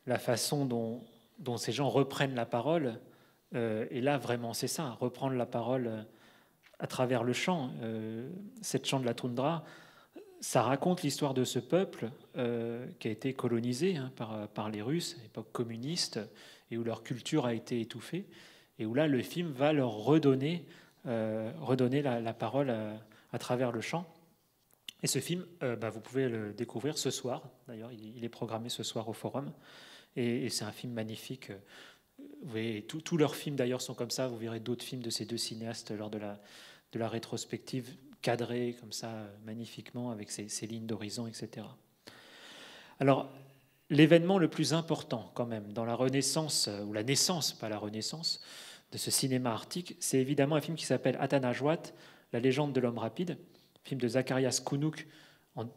la façon dont ces gens reprennent la parole. Et là, vraiment, c'est ça, reprendre la parole à travers le chant. Cette chant de la toundra, ça raconte l'histoire de ce peuple qui a été colonisé par les Russes à l'époque communiste et où leur culture a été étouffée. Et où là, le film va leur redonner la parole à travers le chant. Et ce film, vous pouvez le découvrir ce soir. D'ailleurs, il est programmé ce soir au Forum. Et c'est un film magnifique. Tous leurs films d'ailleurs sont comme ça. Vous verrez d'autres films de ces deux cinéastes lors de la rétrospective, cadrés comme ça magnifiquement avec ces lignes d'horizon, etc. Alors, l'événement le plus important quand même dans la Renaissance, ou la naissance, pas la Renaissance, de ce cinéma arctique, c'est évidemment un film qui s'appelle Atanajwat, La légende de l'homme rapide, film de Zacharias Kunuk,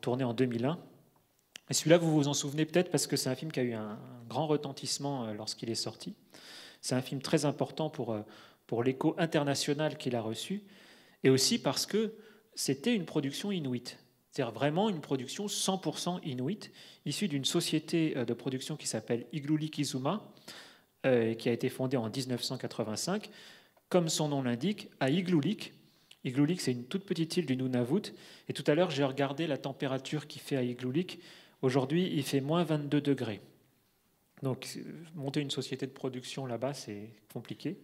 tourné en 2001. Et celui-là, vous vous en souvenez peut-être parce que c'est un film qui a eu un grand retentissement lorsqu'il est sorti. C'est un film très important pour l'écho international qu'il a reçu, et aussi parce que c'était une production inuite. C'est-à-dire vraiment une production 100% inuite, issue d'une société de production qui s'appelle Igloolik Izuma, qui a été fondée en 1985, comme son nom l'indique, à Igloolik. Igloolik, c'est une toute petite île du Nunavut. Et tout à l'heure, j'ai regardé la température qu'il fait à Igloolik. Aujourd'hui, il fait moins 22 degrés. Donc, monter une société de production là-bas, c'est compliqué.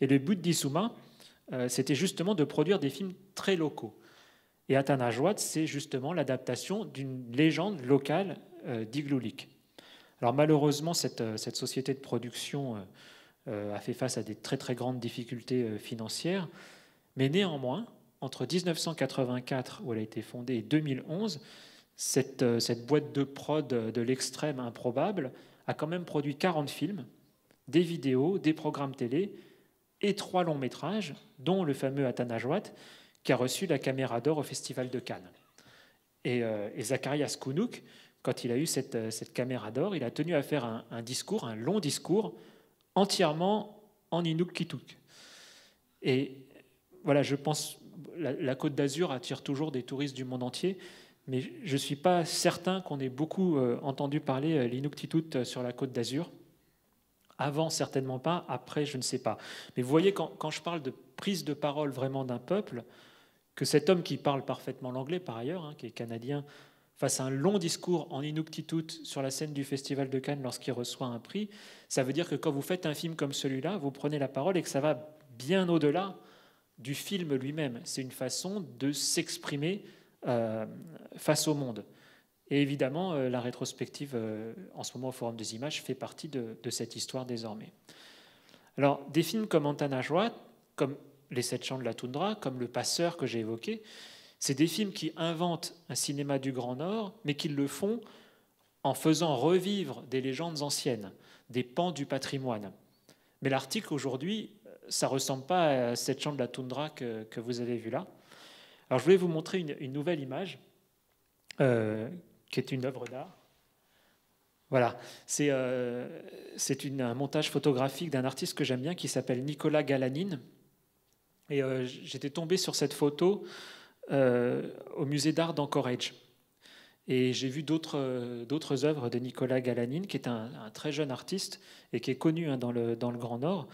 Et le but d'Izuma, c'était justement de produire des films très locaux. Et Atanajwat, c'est justement l'adaptation d'une légende locale d'Igloolik. Alors malheureusement, cette société de production a fait face à des très très grandes difficultés financières, mais néanmoins, entre 1984, où elle a été fondée, et 2011, cette boîte de prod de l'extrême improbable a quand même produit 40 films, des vidéos, des programmes télé et 3 longs métrages, dont le fameux Atanajwat, qui a reçu la Caméra d'Or au Festival de Cannes. Et Zacharias Kunuk, quand il a eu cette Caméra d'Or, il a tenu à faire un discours, un long discours, entièrement en Inuktitut. Et voilà, je pense la Côte d'Azur attire toujours des touristes du monde entier, mais je ne suis pas certain qu'on ait beaucoup entendu parler l'Inuktitut sur la Côte d'Azur. Avant, certainement pas. Après, je ne sais pas. Mais vous voyez, quand je parle de prise de parole vraiment d'un peuple, que cet homme qui parle parfaitement l'anglais, par ailleurs, hein, qui est canadien, fasse un long discours en Inuktitut sur la scène du Festival de Cannes lorsqu'il reçoit un prix, ça veut dire que quand vous faites un film comme celui-là, vous prenez la parole et que ça va bien au-delà du film lui-même. C'est une façon de s'exprimer face au monde. Et évidemment, la rétrospective, en ce moment au Forum des images, fait partie de cette histoire désormais. Alors, des films comme Atanajwat, comme Les Sept Chants de la Toundra, comme Le Passeur que j'ai évoqué, c'est des films qui inventent un cinéma du Grand Nord, mais qui le font en faisant revivre des légendes anciennes, des pans du patrimoine. Mais l'Arctique, aujourd'hui, ça ne ressemble pas à Sept Chants de la Toundra que vous avez vu là. Alors, je voulais vous montrer une nouvelle image, qui est une œuvre d'art. Voilà, c'est un montage photographique d'un artiste que j'aime bien qui s'appelle Nicolas Galanin. Et j'étais tombé sur cette photo au musée d'art d'Anchorage. Et j'ai vu d'autres œuvres de Nicolas Galanin, qui est un très jeune artiste et qui est connu dans le Grand Nord,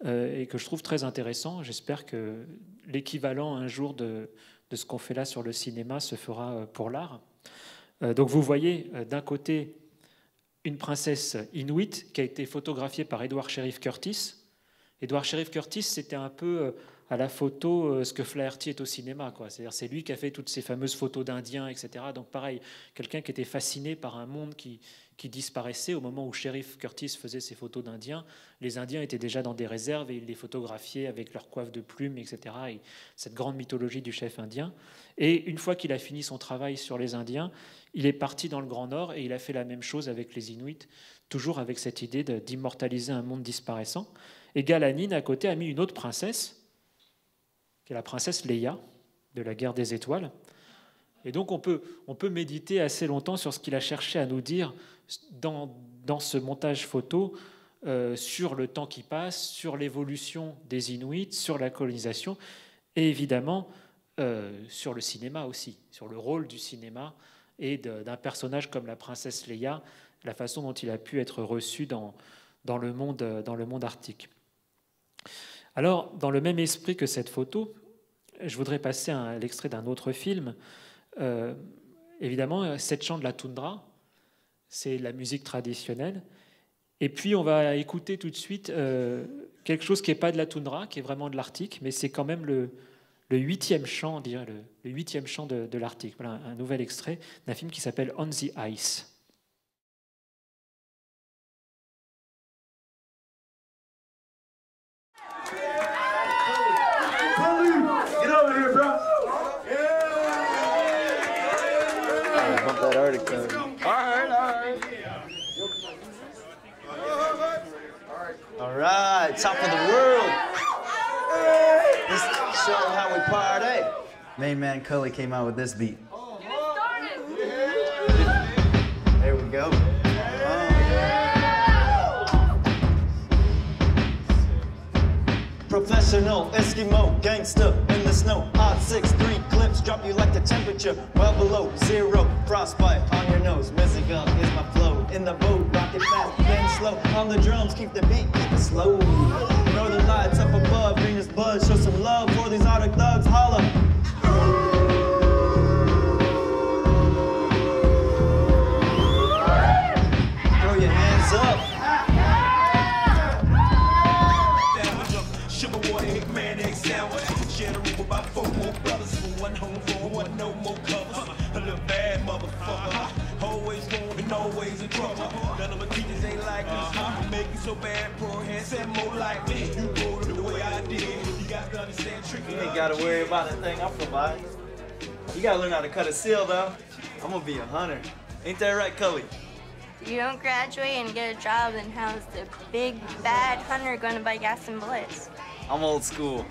et que je trouve très intéressant. J'espère que l'équivalent un jour de ce qu'on fait là sur le cinéma se fera pour l'art. Donc vous voyez d'un côté une princesse inuite qui a été photographiée par Edward Sheriff Curtis. Edward Sheriff Curtis, c'était un peu à la photo ce que Flaherty est au cinéma, quoi. C'est-à-dire c'est lui qui a fait toutes ces fameuses photos d'Indiens, etc. Donc pareil, quelqu'un qui était fasciné par un monde qui disparaissait. Au moment où Sheriff Curtis faisait ses photos d'Indiens, les Indiens étaient déjà dans des réserves et il les photographiait avec leurs coiffes de plumes, etc. Et cette grande mythologie du chef indien. Et une fois qu'il a fini son travail sur les Indiens, il est parti dans le Grand Nord et il a fait la même chose avec les Inuits, toujours avec cette idée d'immortaliser un monde disparaissant. Et Galanin, à côté, a mis une autre princesse, qui est la princesse Leia, de la guerre des étoiles. Et donc on peut méditer assez longtemps sur ce qu'il a cherché à nous dire dans ce montage photo, sur le temps qui passe, sur l'évolution des Inuits, sur la colonisation, et évidemment sur le cinéma aussi, sur le rôle du cinéma et d'un personnage comme la princesse Leia, la façon dont il a pu être reçu dans le monde arctique. Alors, dans le même esprit que cette photo, je voudrais passer à l'extrait d'un autre film. Évidemment, Sept Chants de la Toundra, c'est la musique traditionnelle. Et puis, on va écouter tout de suite quelque chose qui n'est pas de la toundra, qui est vraiment de l'Arctique, mais c'est quand même le 8e chant, le 8e chant de l'Arctique. Voilà un nouvel extrait d'un film qui s'appelle On the Ice. bump that Arctic cover. All right, top of the world. Let's show them how we party. Main man Cully came out with this beat. There we go. Professional Eskimo gangster in the snow. Odd 6'3" clips drop you like the temperature well below zero. Frostbite on your nose. Musical is my flow. In the boat, rock it fast, then slow. On the drums, keep the beat, keep it slow. Northern lights up above, greenest buzz. Show some love for these Arctic thugs. Holla. Throw your hands up. Always in trouble. None of my teachers ain't like this. Make you so bad, poor hands said more like me. You go the way I did. You got to understand tricky. You ain't gotta worry about a thing I'm providing. You gotta learn how to cut a seal though. I'm gonna be a hunter. Ain't that right, Cully? If you don't graduate and get a job, then how's the big bad hunter gonna buy gas and bullets? I'm old school.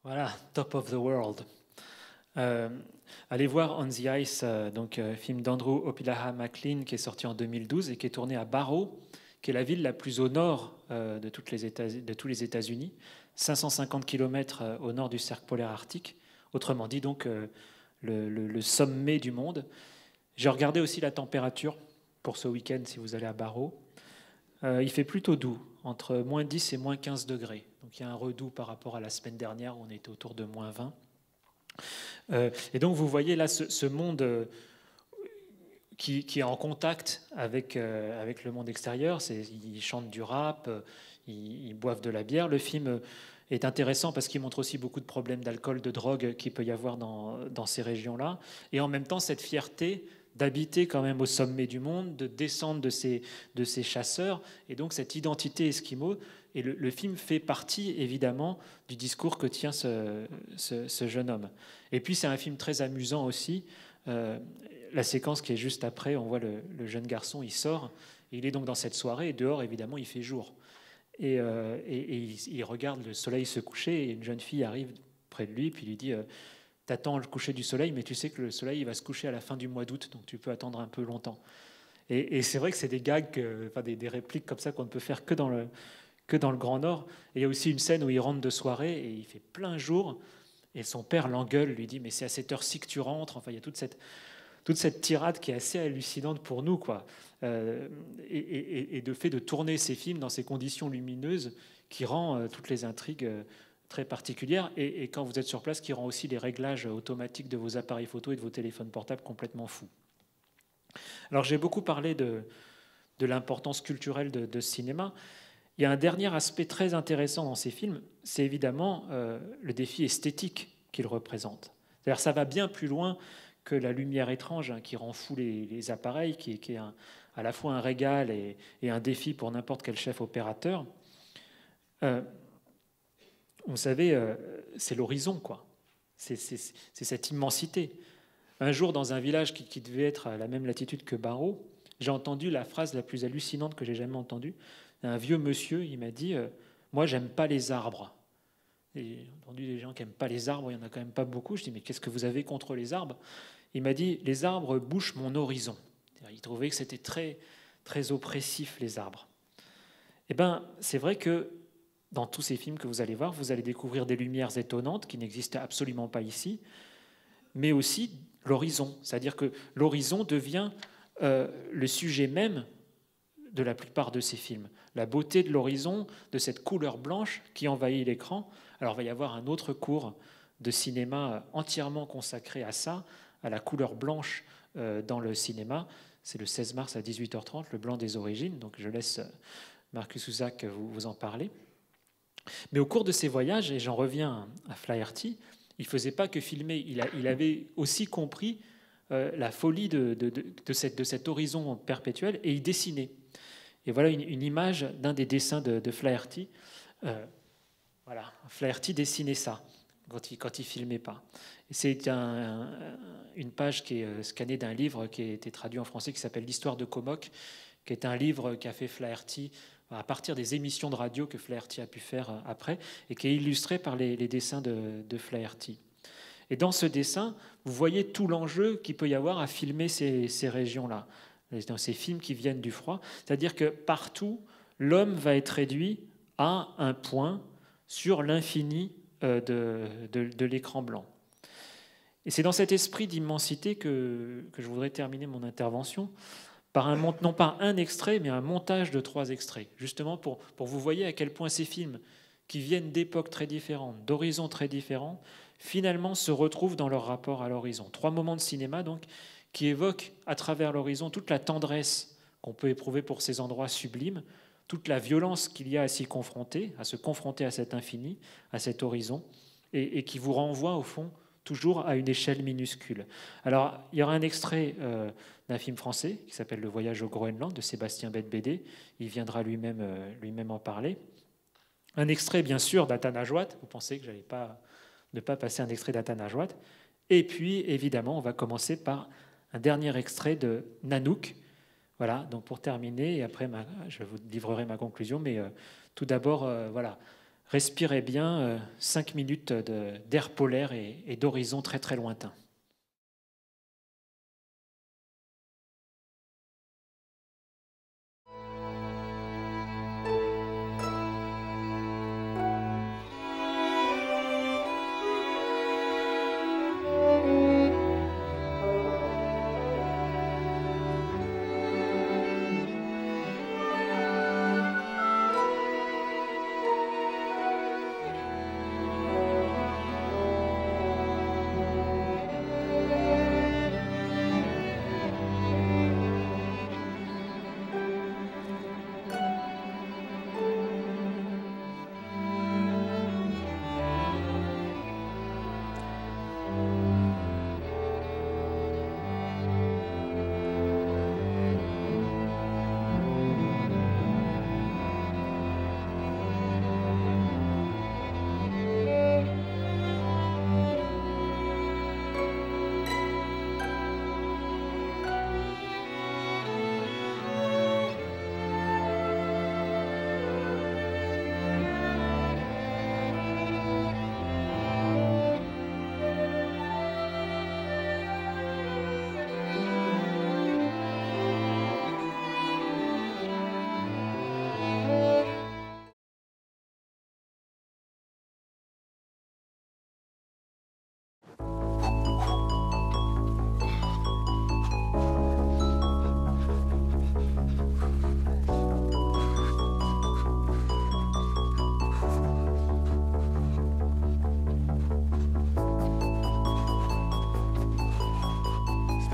Voilà, Top of the World. Allez voir On the Ice, film d'Andrew Opilaha McLean qui est sorti en 2012 et qui est tourné à Barrow, qui est la ville la plus au nord de tous les États-Unis, 550 km au nord du cercle polaire arctique, autrement dit donc le sommet du monde. J'ai regardé aussi la température pour ce week-end si vous allez à Barrow. Il fait plutôt doux, entre moins 10 et moins 15 degrés. Donc il y a un redout par rapport à la semaine dernière où on était autour de moins 20. Et donc vous voyez là ce monde qui est en contact avec le monde extérieur. Ils chantent du rap, ils boivent de la bière. Le film est intéressant parce qu'il montre aussi beaucoup de problèmes d'alcool, de drogue qu'il peut y avoir dans ces régions-là. Et en même temps, cette fierté d'habiter quand même au sommet du monde, de descendre de ces chasseurs, et donc cette identité esquimau. Et le film fait partie, évidemment, du discours que tient ce jeune homme. Et puis, c'est un film très amusant aussi. La séquence qui est juste après, on voit le jeune garçon, il sort, et il est donc dans cette soirée, et dehors, évidemment, il fait jour. Et il regarde le soleil se coucher, et une jeune fille arrive près de lui, puis lui dit « T'attends le coucher du soleil, mais tu sais que le soleil il va se coucher à la fin du mois d'août, donc tu peux attendre un peu longtemps. » Et c'est vrai que c'est des gags, des répliques comme ça qu'on ne peut faire que dans le Grand Nord. Et il y a aussi une scène où il rentre de soirée et il fait plein jour et son père l'engueule, lui dit « mais c'est à cette heure-ci que tu rentres ». Enfin, il y a toute cette tirade qui est assez hallucinante pour nous, quoi. Et de fait de tourner ces films dans ces conditions lumineuses qui rend toutes les intrigues très particulières. Et quand vous êtes sur place, qui rend aussi les réglages automatiques de vos appareils photo et de vos téléphones portables complètement fous. Alors j'ai beaucoup parlé de l'importance culturelle de ce cinéma. Il y a un dernier aspect très intéressant dans ces films, c'est évidemment le défi esthétique qu'il représente. C'est-à-dire ça va bien plus loin que la lumière étrange qui rend fou les appareils, qui est à la fois un régal et un défi pour n'importe quel chef opérateur. Vous savez, c'est l'horizon, quoi. C'est cette immensité. Un jour, dans un village qui devait être à la même latitude que Barrow, j'ai entendu la phrase la plus hallucinante que j'ai jamais entendue. Un vieux monsieur, il m'a dit « Moi, j'aime pas les arbres ». Et j'ai entendu des gens qui n'aiment pas les arbres, il n'y en a quand même pas beaucoup. Je dis « Mais qu'est-ce que vous avez contre les arbres ?» Il m'a dit « Les arbres bouchent mon horizon ». Il trouvait que c'était très, très oppressif, les arbres. Eh bien, c'est vrai que dans tous ces films que vous allez voir, vous allez découvrir des lumières étonnantes qui n'existaient absolument pas ici, mais aussi l'horizon. C'est-à-dire que l'horizon devient le sujet même de la plupart de ces films. La beauté de l'horizon, de cette couleur blanche qui envahit l'écran. Alors, il va y avoir un autre cours de cinéma entièrement consacré à ça, à la couleur blanche dans le cinéma. C'est le 16 mars à 18h30, le blanc des origines. Donc, je laisse Marcus Zusak vous en parler. Mais au cours de ces voyages, et j'en reviens à Flaherty, il ne faisait pas que filmer, il avait aussi compris la folie de cet horizon perpétuel, et il dessinait. Et voilà une image d'un des dessins de Flaherty. Voilà, Flaherty dessinait ça. quand il filmait pas. C'est une page qui est scannée d'un livre qui a été traduit en français qui s'appelle l'Histoire de Comoc, qui est un livre qu'a fait Flaherty à partir des émissions de radio que Flaherty a pu faire après et qui est illustré par les dessins de Flaherty. Et dans ce dessin, vous voyez tout l'enjeu qu'il peut y avoir à filmer ces régions-là, dans ces films qui viennent du froid. C'est-à-dire que partout, l'homme va être réduit à un point sur l'infini de l'écran blanc. Et c'est dans cet esprit d'immensité que je voudrais terminer mon intervention par non pas un extrait, mais un montage de 3 extraits, justement pour vous voyez à quel point ces films, qui viennent d'époques très différentes, d'horizons très différents, finalement se retrouvent dans leur rapport à l'horizon. 3 moments de cinéma, donc, qui évoquent à travers l'horizon toute la tendresse qu'on peut éprouver pour ces endroits sublimes, toute la violence qu'il y a à s'y confronter, à se confronter à cet infini, à cet horizon, et qui vous renvoie, au fond, toujours à une échelle minuscule. Alors, il y aura un extrait d'un film français qui s'appelle « Le voyage au Groenland » de Sébastien Bette-Bédé. Il viendra lui-même en parler. Un extrait, bien sûr, d'Atanajwat. Vous pensez que je n'allais pas ne pas passer un extrait d'Atanajwat. Et puis, évidemment, on va commencer par un dernier extrait de Nanook. Voilà, donc pour terminer, et après, je vous livrerai ma conclusion, mais tout d'abord, voilà, respirez bien 5 minutes d'air polaire et d'horizon très très lointain.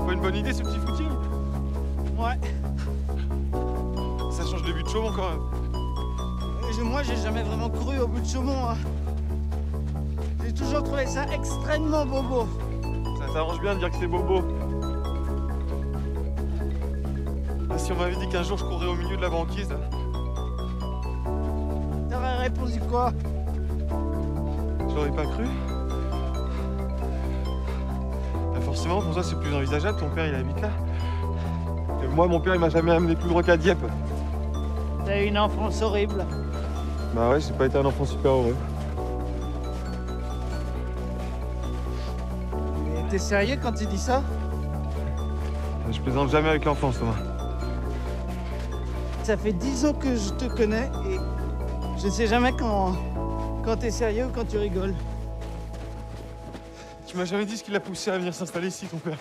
Une bonne idée ce petit footing? Ouais. Ça change le but de Chaumont quand même. Moi j'ai jamais vraiment couru au bout de Chaumont. Hein. J'ai toujours trouvé ça extrêmement bobo. Ça t'arrange bien de dire que c'est bobo. Ah, si on m'avait dit qu'un jour je courrais au milieu de la banquise. T'aurais répondu quoi? J'aurais pas cru. Forcément, pour toi, c'est plus envisageable. Ton père, il habite là. Et moi, mon père, il m'a jamais amené plus loin qu'à Dieppe. T'as eu une enfance horrible. Bah ouais, j'ai pas été un enfant super heureux. Mais t'es sérieux quand tu dis ça? Je plaisante jamais avec l'enfance, Thomas. Ça fait 10 ans que je te connais et je sais jamais quand t'es sérieux ou quand tu rigoles. Tu m'as jamais dit ce qui l'a poussé à venir s'installer ici, ton père.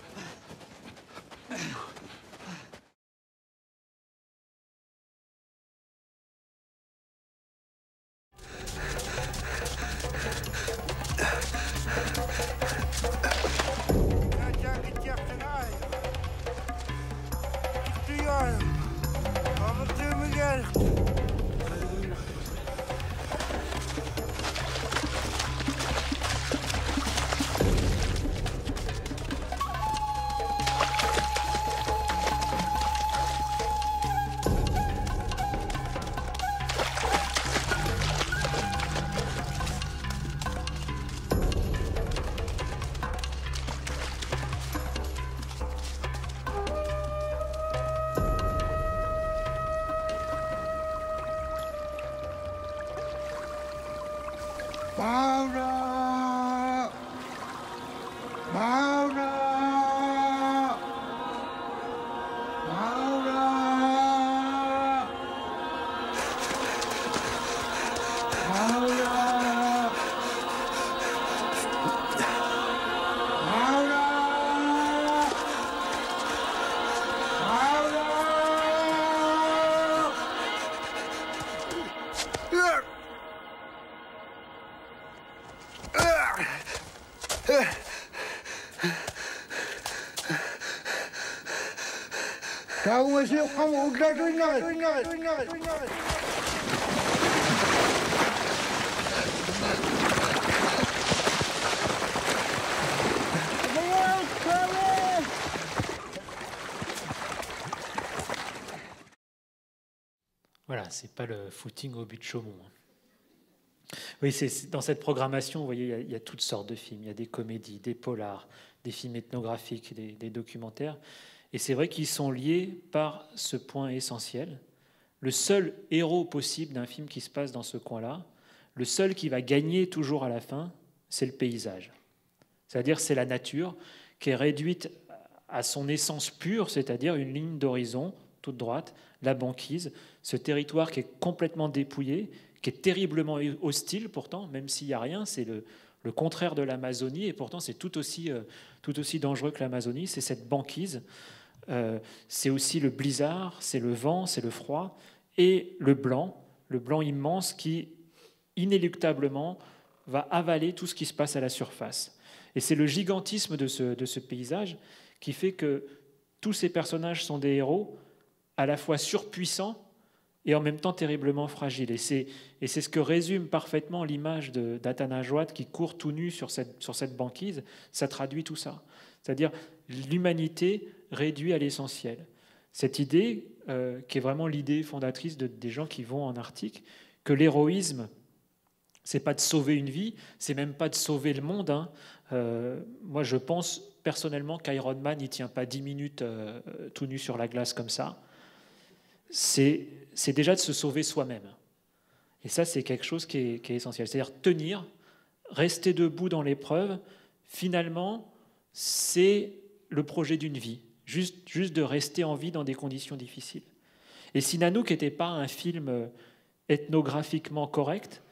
Maura! Maura! Maura! Maura! Tahu masih kamu udah dengar. Voilà, c'est pas le footing au but de Chaumont. Oui, dans cette programmation, vous voyez, il y a toutes sortes de films. Il y a des comédies, des polars, des films ethnographiques, des documentaires. Et c'est vrai qu'ils sont liés par ce point essentiel. Le seul héros possible d'un film qui se passe dans ce coin-là, le seul qui va gagner toujours à la fin, c'est le paysage. C'est-à-dire c'est la nature qui est réduite à son essence pure, c'est-à-dire une ligne d'horizon toute droite, la banquise, ce territoire qui est complètement dépouillé, qui est terriblement hostile pourtant, même s'il n'y a rien, c'est le contraire de l'Amazonie, et pourtant c'est tout aussi dangereux que l'Amazonie, c'est cette banquise. C'est aussi le blizzard, c'est le vent, c'est le froid, et le blanc immense qui, inéluctablement, va avaler tout ce qui se passe à la surface. Et c'est le gigantisme de ce paysage qui fait que tous ces personnages sont des héros à la fois surpuissants et en même temps terriblement fragiles. Et c'est ce que résume parfaitement l'image d'Atanajoat qui court tout nu sur cette banquise. Ça traduit tout ça. C'est-à-dire l'humanité réduite à l'essentiel. Cette idée, qui est vraiment l'idée fondatrice des gens qui vont en Arctique, que l'héroïsme, c'est pas de sauver une vie, c'est même pas de sauver le monde. Hein. Moi, je pense personnellement qu'Iron Man n'y tient pas 10 minutes tout nu sur la glace comme ça. C'est déjà de se sauver soi-même. Et ça, c'est quelque chose qui est essentiel. C'est-à-dire tenir, rester debout dans l'épreuve, finalement, c'est le projet d'une vie. Juste de rester en vie dans des conditions difficiles. Et si Nanook n'était pas un film ethnographiquement correct,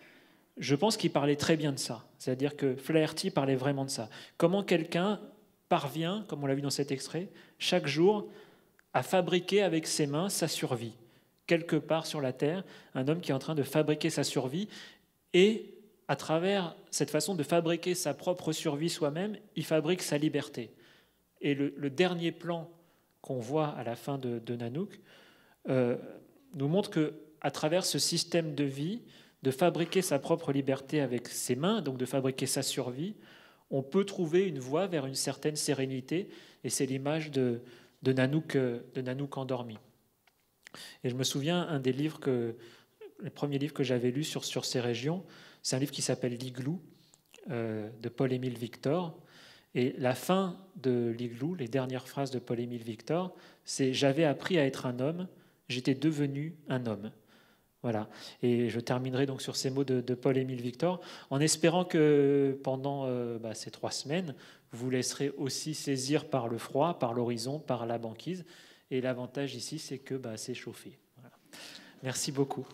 je pense qu'il parlait très bien de ça. C'est-à-dire que Flaherty parlait vraiment de ça. Comment quelqu'un parvient, comme on l'a vu dans cet extrait, chaque jour à fabriquer avec ses mains sa survie. Quelque part sur la Terre, un homme qui est en train de fabriquer sa survie et à travers cette façon de fabriquer sa propre survie soi-même, il fabrique sa liberté. Et le dernier plan qu'on voit à la fin de Nanook nous montre qu'à travers ce système de vie, de fabriquer sa propre liberté avec ses mains, donc de fabriquer sa survie, on peut trouver une voie vers une certaine sérénité. Et c'est l'image de Nanook endormi. Et je me souviens, le premier livre que j'avais lu sur ces régions, c'est un livre qui s'appelle L'Igloo, de Paul-Émile Victor. Et la fin de L'Igloo, les dernières phrases de Paul-Émile Victor, c'est « J'avais appris à être un homme, j'étais devenu un homme ». Voilà. Et je terminerai donc sur ces mots de Paul-Émile Victor, en espérant que pendant ces 3 semaines, vous laisserez aussi saisir par le froid, par l'horizon, par la banquise. Et l'avantage ici, c'est que c'est chauffé. Voilà. Merci beaucoup.